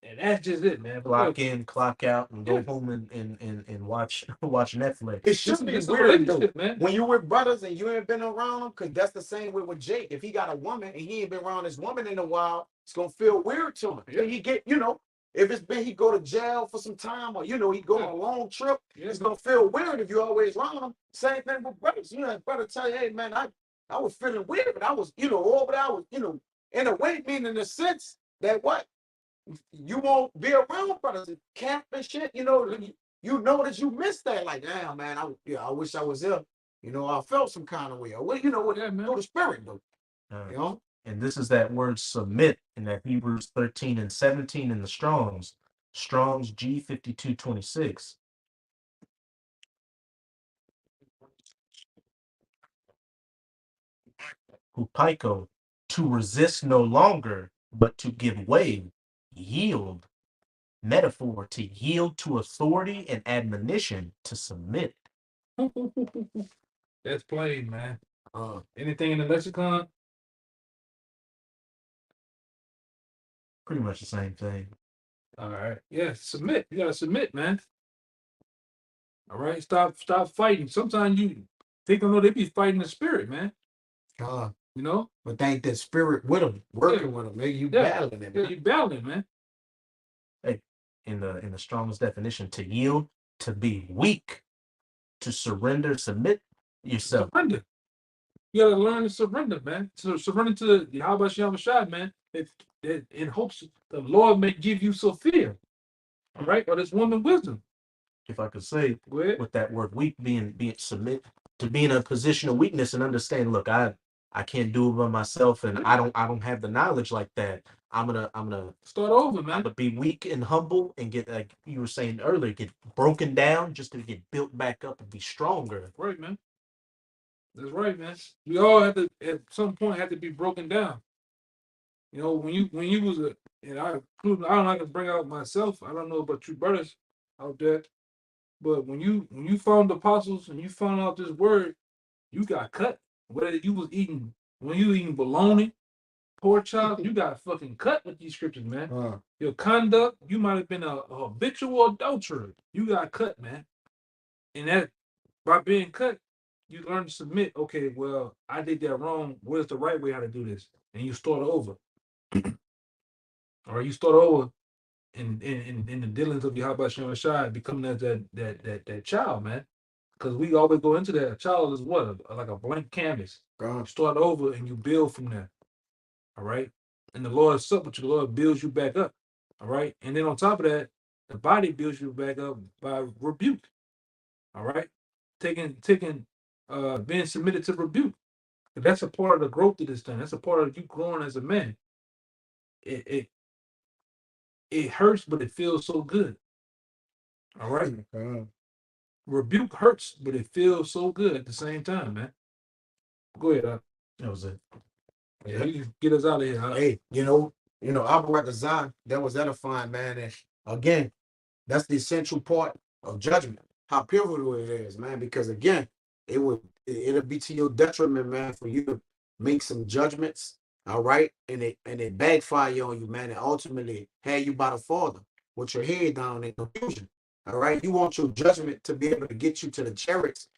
and that's just it, man. Clock in, clock out, and go home and watch Netflix. It should be weird, though, man. When you with brothers and you ain't been around them, because that's the same way with Jake. If he got a woman and he ain't been around his woman in a while, it's going to feel weird to him. Yeah. He get, if it's been he go to jail for some time or, he go on a long trip, it's going to feel weird if you always around him. Same thing with brothers. Brother tell you, hey, man, I was feeling weird, but I was, but I was, in a way, meaning in the sense that what? You won't be around brothers, camp and shit, you know that you missed that. Like, damn, man, I wish I was there. You know, I felt some kind of way. Or what, you know, what through the spirit though. You know? And this is that word submit in that Hebrews 13 and 17 in the Strong's G5226. Hupaiko, to resist no longer, but to give way, yield. Metaphor, to yield to authority and admonition, to submit. That's plain, man. Anything in the lexicon? Pretty much the same thing. All right. Yeah, submit. You gotta submit, man. All right. Stop fighting. Sometimes you think they be fighting the spirit, man. You know? But thank that spirit with them, working with them. Maybe you battling it. Yeah, you battling, man. Hey, in the Strong's definition, to yield, to be weak, to surrender, submit yourself. Surrender. You gotta learn to surrender, man. So surrender to Yahweh Shah, man. In hopes the Lord may give you Sophia. All right, or this woman wisdom. If I could say with that word weak, being submit, to be in a position of weakness and understand, look, I can't do it by myself, and I don't have the knowledge like that. I'm gonna start over, man. But be weak and humble and get, like you were saying earlier, get broken down just to get built back up and be stronger. Right, man. That's right, man. We all have to at some point have to be broken down. You know, when you was and I don't like to bring out myself. I don't know about you brothers out there, but when you found the apostles and you found out this word, you got cut. Whether you was eating when you eating bologna, pork chops, you got fucking cut with these scriptures, man. Your conduct, you might have been a habitual adulterer. You got cut, man. And that by being cut, you learn to submit. Okay, well, I did that wrong. Where's the right way how to do this? And you start over. Or you start over in the dealings of Yahweh Shem Shai, becoming that child, man. Because we always go into that. A child is what? Like a blank canvas. You start over and you build from there. All right. And the Lord sup with you. The Lord builds you back up. All right. And then on top of that, the body builds you back up by rebuke. All right. Being submitted to rebuke. That's a part of the growth of this thing. That's a part of you growing as a man. It hurts, but it feels so good. All right. Rebuke hurts, but it feels so good at the same time, man. Go ahead. That was it. Yeah, you can get us out of here. Hey, you know, Abu Zan, that was edifying, man. And again, that's the essential part of judgment. How pivotal it is, man. Because again, it'll be to your detriment, man, for you to make some judgments, all right, and it backfire on you, man, and ultimately have you by the Father with your head down in confusion. All right, you want your judgment to be able to get you to the chariots.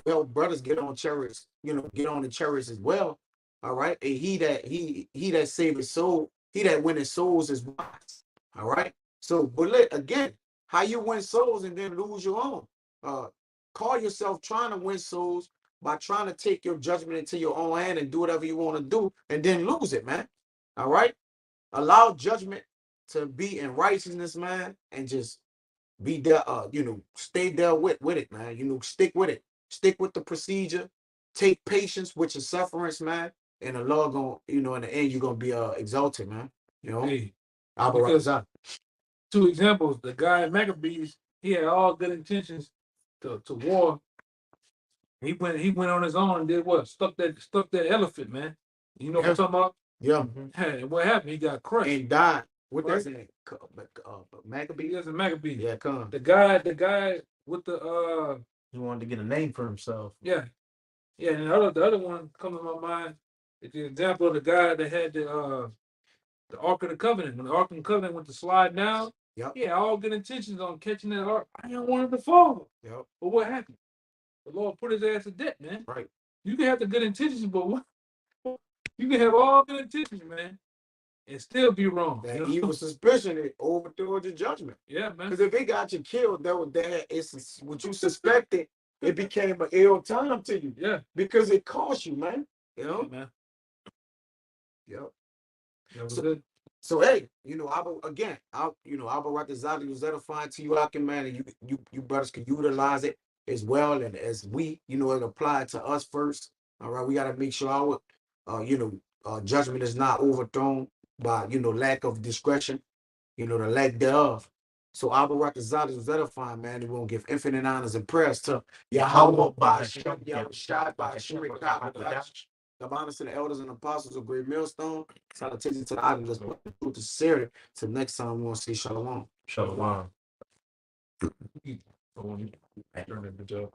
Well, brothers get on chariots, get on the chariots as well. All right, and he that saved his soul, he that winneth souls is wise. All right. So, but again, how you win souls and then lose your own? Call yourself trying to win souls by trying to take your judgment into your own hand and do whatever you want to do, and then lose it, man. All right. Allow judgment to be in righteousness, man, and just be there. Stay there with it, man. Stick with it. Stick with the procedure. Take patience with your sufferance, man. And the Lord gonna, in the end, you're gonna be exalted, man. Hey, because 2 examples. The guy at Maccabees, he had all good intentions to war. He went on his own and did what? Stuck that elephant, man. You know what I'm talking about? Yeah. Hey, and what happened? He got crushed and died. What that's in Maccabee? He was a Maccabee. Yeah, come. The guy with the he wanted to get a name for himself. Yeah. Yeah, and the other one comes to my mind is the example of the guy that had the Ark of the Covenant. When the Ark of the Covenant went to slide down, he had all good intentions on catching that ark. I didn't want it to fall. Yep. But what happened? The Lord put his ass to death, man. Right. You can have the good intentions, but you can have all good intentions, man, and still be wrong. That evil suspicion, it overthrows your judgment. Yeah, man. Because if it got you killed, it's what you suspected. It became an ill time to you. Yeah. Because it cost you, man. Yeah, man. Yep. That was good. So hey, you know, Abba Ratazali was edifying to you, Akim, man, and you brothers can utilize it as well, and as we, you know, it applied to us first. All right, we got to make sure our, judgment is not overthrown by, you know, lack of discretion, you know, the lack thereof. So Abba Ratazali was edifying, man, and we're gonna give infinite honors and prayers to Yahweh by Shem, Yahushai by Shemekah. Give honors to the elders and apostles of Great Millstone. Salutations to the items that's put the truth to sincerity. Till next time, we want to say shalom. Shalom. Turn the job.